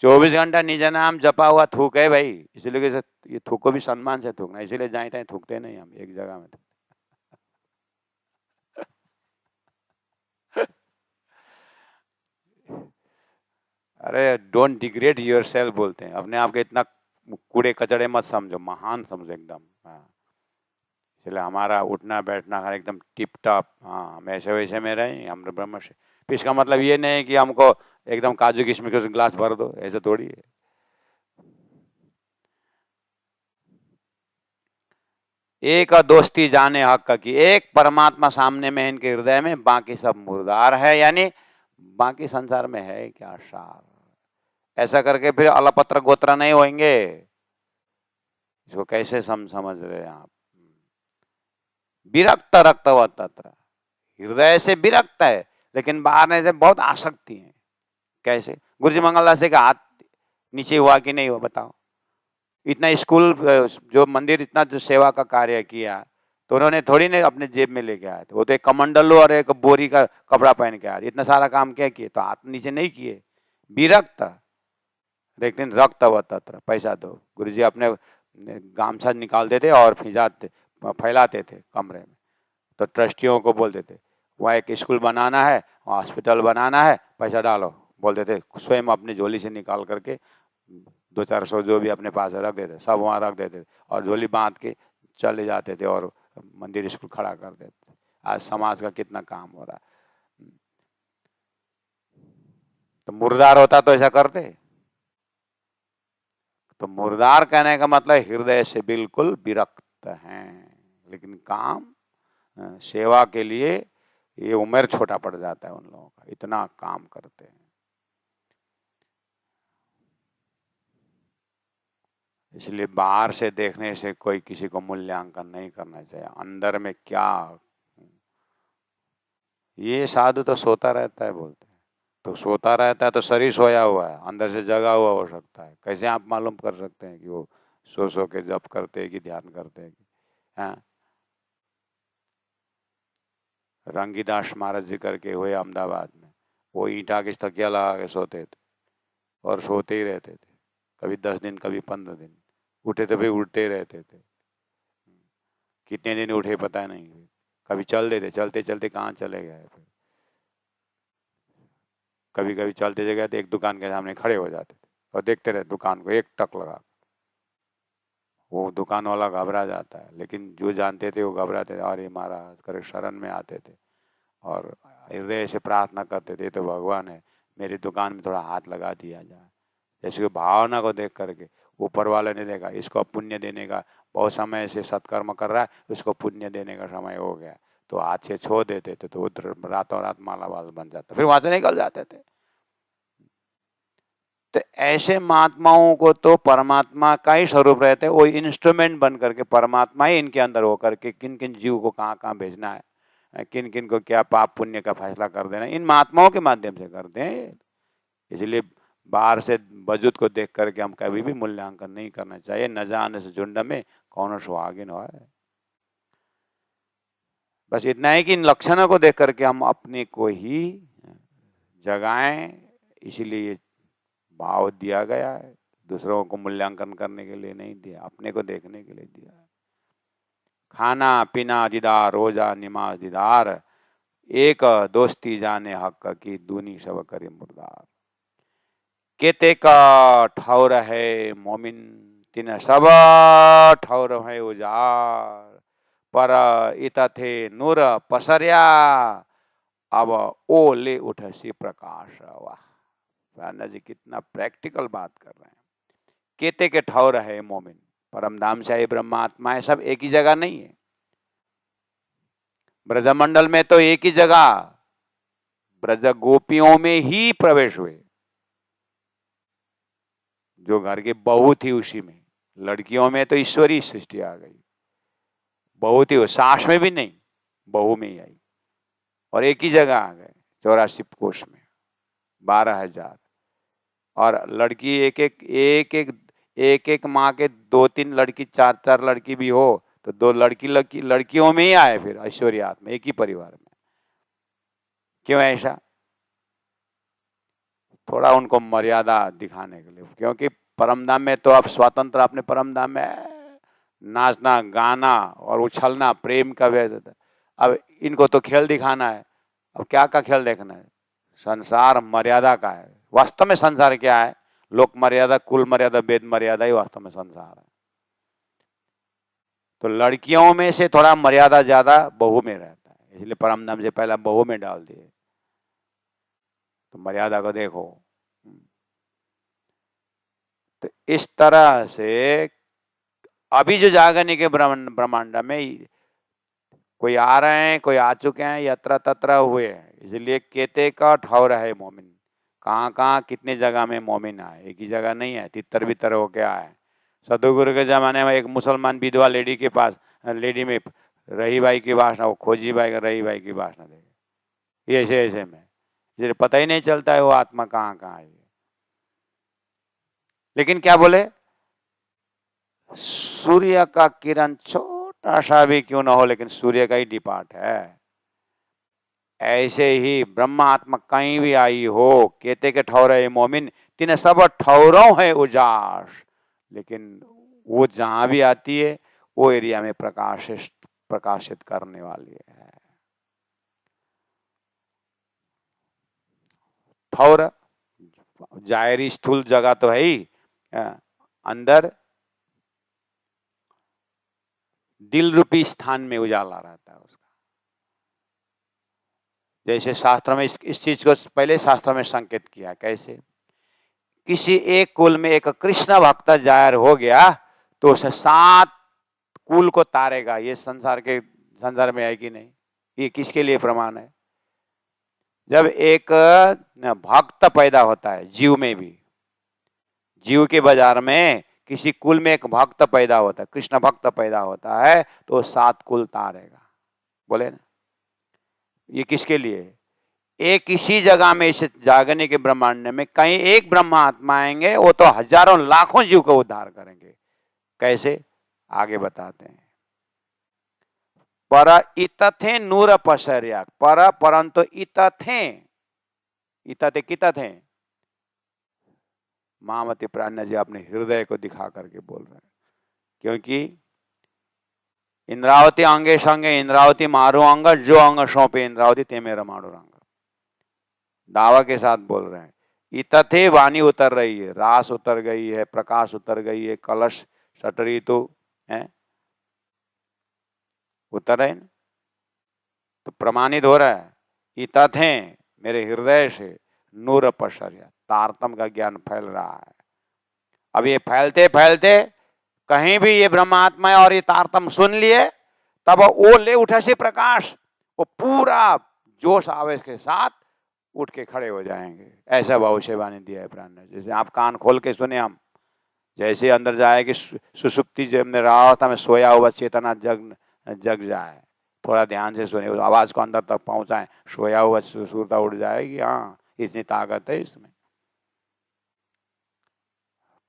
24 घंटा निज नाम जपा हुआ थूक है भाई, इसलिए ये थूक को भी सम्मान से थूकना, इसीलिए जहीं तहीं थूकते नहीं हम, एक जगह में। अरे डोंट डिग्रेड योरसेल्फ बोलते हैं, अपने आप के इतना कूड़े कचड़े मत समझो, महान समझो एकदम। हाँ, इसलिए हमारा उठना बैठना हर एकदम टिप टॉप, हाँ हम ऐसे वैसे में रहे, हम ब्रह्म से। इसका मतलब ये नहीं कि हमको एकदम काजू किशमिश का ग्लास भर दो, ऐसे थोड़ी है। एक दोस्ती जाने हक की, एक परमात्मा सामने में इनके हृदय में, बाकी सब मुर्दार है, यानी बाकी संसार में है क्या सार। ऐसा करके फिर अलपत्र गोत्र नहीं होंगे। इसको कैसे समझ रहे हैं आप। विरक्त रक्तव तत्र, हृदय से विरक्त है लेकिन बाहर से बहुत आसक्ति है। कैसे? गुरुजी मंगलदास का हाथ नीचे हुआ कि नहीं हुआ बताओ। इतना स्कूल जो मंदिर इतना जो सेवा का कार्य किया, तो उन्होंने थोड़ी ने अपने जेब में लेके आए थे, वो तो एक कमंडलो और एक बोरी का कपड़ा पहन के आए, इतना सारा काम क्या किए, तो हाथ नीचे नहीं किए। विरक्त, लेकिन रक्त व तत्र, पैसा दो। गुरुजी अपने गामछा निकालते थे और फैलाते थे कमरे में, तो ट्रस्टियों को बोलते थे वहाँ एक स्कूल बनाना है, हॉस्पिटल बनाना है, पैसा डालो बोलते थे। स्वयं अपनी झोली से निकाल करके 200-400 जो भी अपने पास रख देते, सब वहाँ रख देते और झोली बांध के चले जाते थे और मंदिर स्कूल खड़ा कर देते। आज समाज का कितना काम हो रहा है। तो मुर्दार होता तो ऐसा करते। तो मुर्दार कहने का मतलब हृदय से बिल्कुल विरक्त हैं, लेकिन काम सेवा के लिए ये उम्र छोटा पड़ जाता है उन लोगों का, इतना काम करते हैं। इसलिए बाहर से देखने से कोई किसी को मूल्यांकन नहीं करना चाहिए, अंदर में क्या। ये साधु तो सोता रहता है बोलते हैं, तो सोता रहता है तो शरीर सोया हुआ है, अंदर से जगा हुआ हो सकता है। कैसे आप मालूम कर सकते हैं कि वो सो के जप करते हैं कि ध्यान करते हैं? हाँ, रंगीदास महाराज जी करके हुए अहमदाबाद में, वो ईंटा की तकिया लगा के सोते थे और सोते ही रहते थे, कभी 10 दिन कभी 15 दिन, उठे तो भी उठते रहते थे। कितने दिन उठे पता नहीं, कभी चल देते, चलते चलते कहाँ चले गए। फिर कभी कभी चलते जगह तो एक दुकान के सामने खड़े हो जाते थे और देखते रहे दुकान को, एक टक लगा। वो दुकान वाला घबरा जाता है, लेकिन जो जानते थे वो घबराते थे, अरे महाराज करे शरण में आते थे और हृदय से प्रार्थना करते थे, तो भगवान है मेरी दुकान में थोड़ा हाथ लगा दिया जाए। जैसे भावना को देख करके ऊपर वाले ने देखा इसको पुण्य देने का, बहुत समय से सत्कर्म कर रहा है, उसको पुण्य देने का समय हो गया, तो हाथ से छोड़ देते थे, तो उधर रातों रात मालामाल बन जाता, फिर वहां से निकल जाते थे। तो ऐसे महात्माओं को तो परमात्मा का ही स्वरूप रहते हैं, वो इंस्ट्रूमेंट बन करके परमात्मा ही इनके अंदर हो करके किन किन जीव को कहाँ कहाँ भेजना है, किन किन को क्या पाप पुण्य का फैसला कर देना, इन महात्माओं के माध्यम से करते हैं। इसलिए बाहर से वजूद को देख करके हम कभी भी मूल्यांकन नहीं करना चाहिए। न जाने से झुंड में कौन सुहागिन हो है। बस इतना है कि इन लक्षणों को देख करके हम अपने को ही जगाएं, इसीलिए भाव दिया गया है, दूसरों को मूल्यांकन करने के लिए नहीं दिया, अपने को देखने के लिए दिया है। खाना पीना दीदार रोजा निमाज दीदार, एक दोस्ती जाने हक की दूनी सब करे मुर्दार। केते का ठौर है मोमिन तिन सब ठौर है उजार, पर इत थे नूर पसरिया अब ओ ले उठ सी प्रकाश। वाह, राणा जी कितना प्रैक्टिकल बात कर रहे हैं। केते के ठौर है मोमिन, परमधाम शाही ब्रह्मात्मा है, सब एक ही जगह नहीं है। ब्रजमंडल में तो एक ही जगह ब्रज गोपियों में ही प्रवेश हुए, जो घर की बहू थी उसी में, लड़कियों में तो ईश्वरीय सृष्टि आ गई, बहुत ही, सास में भी नहीं, बहू में ही आई, और एक ही जगह आ गए 84 कोष में 12,000। और लड़की एक माँ के 2-3 लड़की, 4-4 लड़की भी हो तो 2 लड़कियों में ही आए फिर ऐश्वर्य आत्मा एक ही परिवार में। क्यों ऐसा? थोड़ा उनको मर्यादा दिखाने के लिए, क्योंकि परमधाम में तो अब स्वतंत्र, अपने परमधाम में नाचना गाना और उछलना प्रेम का व्यक्त। अब इनको तो खेल दिखाना है। अब क्या का खेल देखना है? संसार मर्यादा का है। वास्तव में संसार क्या है? लोक मर्यादा, कुल मर्यादा, वेद मर्यादा ही वास्तव में संसार है। तो लड़कियों में से थोड़ा मर्यादा ज्यादा बहू में रहता है, इसलिए परमधाम से पहला बहू में डाल दिए। तो मर्यादा को देखो। तो इस तरह से अभी जो जागने के ब्रह्मांड में कोई आ रहे हैं, कोई आ चुके हैं, यत्र तत्र हुए हैं, इसलिए कहते का ठौर है मोमिन। कहाँ कहाँ कितनी जगह में मोमिन आए, एक ही जगह नहीं है, तितर बितर होके आए। सदगुरु के जमाने में एक मुसलमान विधवा लेडी के पास, लेडी में रही बाई की वासना, वो खोजी बाई रही बाई की वासना देगी, ये ऐसे ऐसे में, इसलिए पता ही नहीं चलता है वो आत्मा कहाँ कहाँ है। लेकिन क्या बोले, सूर्य का किरण छोटा सा भी क्यों ना हो, लेकिन सूर्य का ही डिपार्ट है। ऐसे ही ब्रह्म आत्मा कहीं भी आई हो, कहते के ठौरे मोमिन, तीन सब ठौरों है उजास, लेकिन वो जहां भी आती है वो एरिया में प्रकाशित करने वाली है। ठौर जाहिरी स्थूल जगह तो है ही, अंदर दिल रूपी स्थान में उजाला रहता है उसका। जैसे शास्त्र में इस चीज को पहले शास्त्र में संकेत किया, कैसे? किसी एक कुल में एक कृष्ण भक्त जाहिर हो गया तो उसे 7 कुल को तारेगा। ये संसार में है कि नहीं? ये किसके लिए प्रमाण है? जब एक भक्त पैदा होता है, जीव में भी, जीव के बाजार में किसी कुल में एक भक्त पैदा होता है, कृष्ण भक्त पैदा होता है, तो 7 कुल तारेगा। बोले ना, ये किसके लिए? एक किसी जगह में इस जागने के ब्रह्मांड में कहीं एक ब्रह्मा आत्मा आएंगे, वो तो हजारों लाखों जीव को उद्धार करेंगे। कैसे? आगे बताते हैं। पर इतथे नूर पसर्या, पर परंतु इतथे, इतथे कितथे, महामती प्राज्ञा जी अपने हृदय को दिखा करके बोल रहे हैं, क्योंकि इंद्रावती अंगे संगे इंद्रावती मारू अंग, जो अंग सौंपे इंद्रावती ते मेरा मारू अंग। दावा के साथ बोल रहे हैं। इतथे वाणी उतर रही है, रास उतर गई है, प्रकाश उतर गई है, कलश सटरी तो है उतर है, तो प्रमाणित हो रहा है। इतथे मेरे हृदय से नूर पसर्या, तारतम का ज्ञान फैल रहा है। अब ये फैलते फैलते कहीं भी ये ब्रह्मात्मा और ये तारतम सुन लिए, तब वो ले उठे से प्रकाश, वो पूरा जोश आवेश के साथ उठ के खड़े हो जाएंगे। ऐसा भविष्यवाणी दिया है प्राण ने। जैसे आप कान खोल के सुने, हम जैसे अंदर जाएगी सुसुप्ति, जब में रावस्था में सोया हुआ चेतना जग जाए, थोड़ा ध्यान से सुने, उस आवाज को अंदर तक पहुंचाए, सोया हुआ सुसुरता उठ जाएगी। हाँ, इतनी ताकत है इसमें।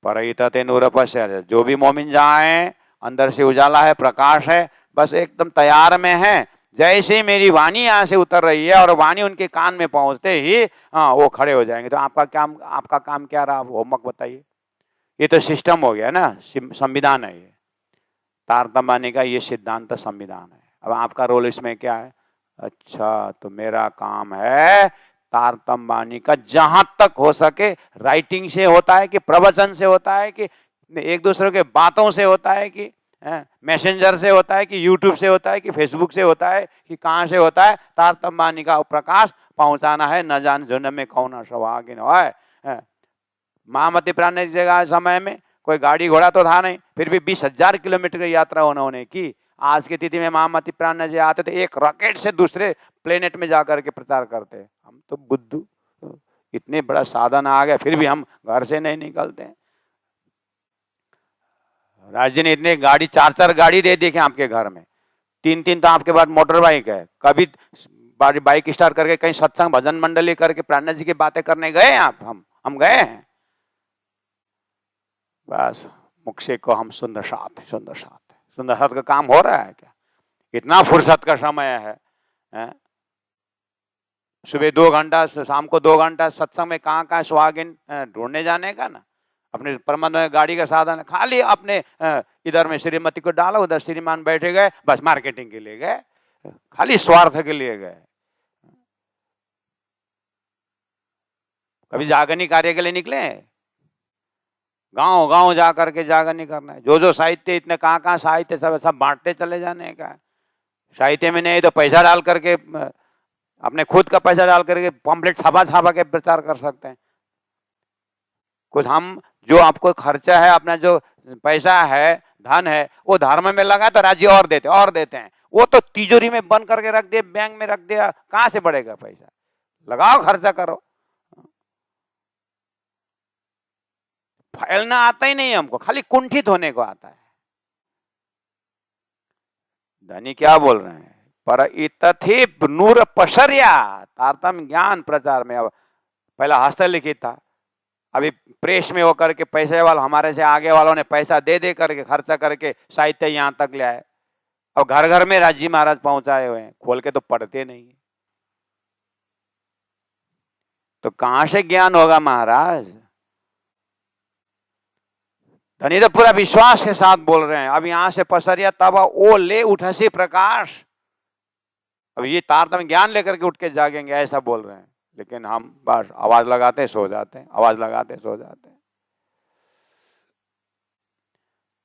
परहितते नूर पश्य, जो भी मोमिन जाए, अंदर से उजाला है, प्रकाश है, बस एकदम तैयार में है। जैसे मेरी वाणी यहाँ से उतर रही है और वाणी उनके कान में पहुंचते ही हाँ वो खड़े हो जाएंगे। तो आपका काम क्या रहा? होमवर्क बताइए। ये तो सिस्टम हो गया ना, संविधान है ये। तारतम्य का ये सिद्धांत संविधान है। अब आपका रोल इसमें क्या है? अच्छा, तो मेरा काम है तारतम वाणी का जहां तक हो सके, राइटिंग से होता है कि प्रवचन से होता है कि एक दूसरे के बातों से होता है कि मैसेंजर से होता है कि यूट्यूब से होता है कि फेसबुक से होता है कि कहाँ से होता है, तारतम वाणी का प्रकाश पहुंचाना है। न जान झुंड में कौन सौभाग्य है। महामती प्राण जगह समय में कोई गाड़ी घोड़ा तो था नहीं, फिर भी 20,000 किलोमीटर की यात्रा उन्होंने की। आज की तिथि में महामती प्राण जी आते थे, एक रॉकेट से दूसरे प्लेनेट में जाकर के प्रचार करते। हम तो बुद्धू, इतने बड़ा साधन आ गया, फिर भी हम घर से नहीं निकलते। राज जी ने इतने गाड़ी, 4-4 गाड़ी दे दी कि आपके घर में, 3-3 तो आपके पास मोटर बाइक है। कभी बाइक स्टार्ट करके कहीं सत्संग भजन मंडली करके प्राणनाथ जी की बातें करने गए आप? हम गए हैं? बस मुख्य को हम सुंदर साथ है, सुंदर साथ है। सुंदर साथ का काम हो रहा है क्या? इतना फुर्सत का समय है? सुबह 2 घंटा, शाम को 2 घंटा सत्संग में कहाँ कहाँ सुहागिन ढूंढने जाने का ना। अपने परमात्मा गाड़ी का साधन खाली अपने इधर में श्रीमती को डाला, उधर श्रीमान बैठे गए, बस मार्केटिंग के लिए गए, खाली स्वार्थ के लिए गए। कभी जागरणी कार्य के लिए निकले? गांव गांव जा करके जागरणी करना है। जो साहित्य, इतने कहाँ कहाँ साहित्य, सब बांटते चले जाने का। साहित्य में नहीं तो पैसा डाल करके, अपने खुद का पैसा डाल करके पम्पलेट छापा छापा के प्रचार कर सकते हैं। कुछ हम, जो आपको खर्चा है, अपना जो पैसा है, धन है, वो धर्म में लगा तो राज्य और देते हैं। वो तो तिजोरी में बंद करके रख दिया, बैंक में रख दिया, कहां से बढ़ेगा पैसा? लगाओ, खर्चा करो। फैलना आता ही नहीं हमको, खाली कुंठित होने को आता है। धनी क्या बोल रहे हैं? पर इतथे नूर पसरिया, तारतम्य ज्ञान प्रचार में। अब पहला हस्तलिखित था, अभी प्रेस में होकर के पैसे वाले, हमारे से आगे वालों ने पैसा दे दे करके, खर्चा करके साहित्य यहां तक ले आए। अब घर घर में राजी महाराज पहुंचाए हुए हैं, खोल के तो पढ़ते नहीं, तो कहां से ज्ञान होगा महाराज? धनी तो पूरा विश्वास के साथ बोल रहे हैं। अब यहां से पसरिया तब ओ ले उठसी प्रकाश। अब ये तारतम्य ज्ञान लेकर के उठ के जागेंगे, ऐसा बोल रहे हैं। लेकिन हम बस आवाज लगाते सो जाते हैं, आवाज लगाते सो जाते हैं।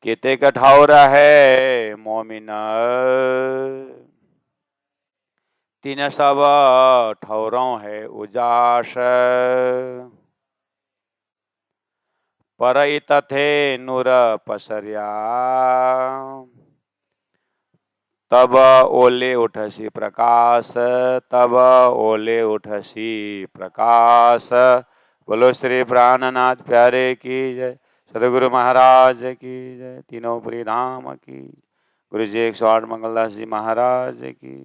केते कठौर है मोमिन, तीन सब ठौरों है उजास। पर तथे नूर पसरिया, तब ओले उठसी प्रकाश, तब ओले उठसी प्रकाश। बोलो श्री प्राणनाथ प्यारे की जय, सदगुरु महाराज की जय, तीनों पुरी धाम की। गुरु जी 108 मंगलदास जी महाराज की,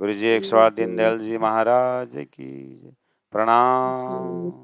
गुरु जी 108 दीनदयाल जी महाराज की। प्रणाम।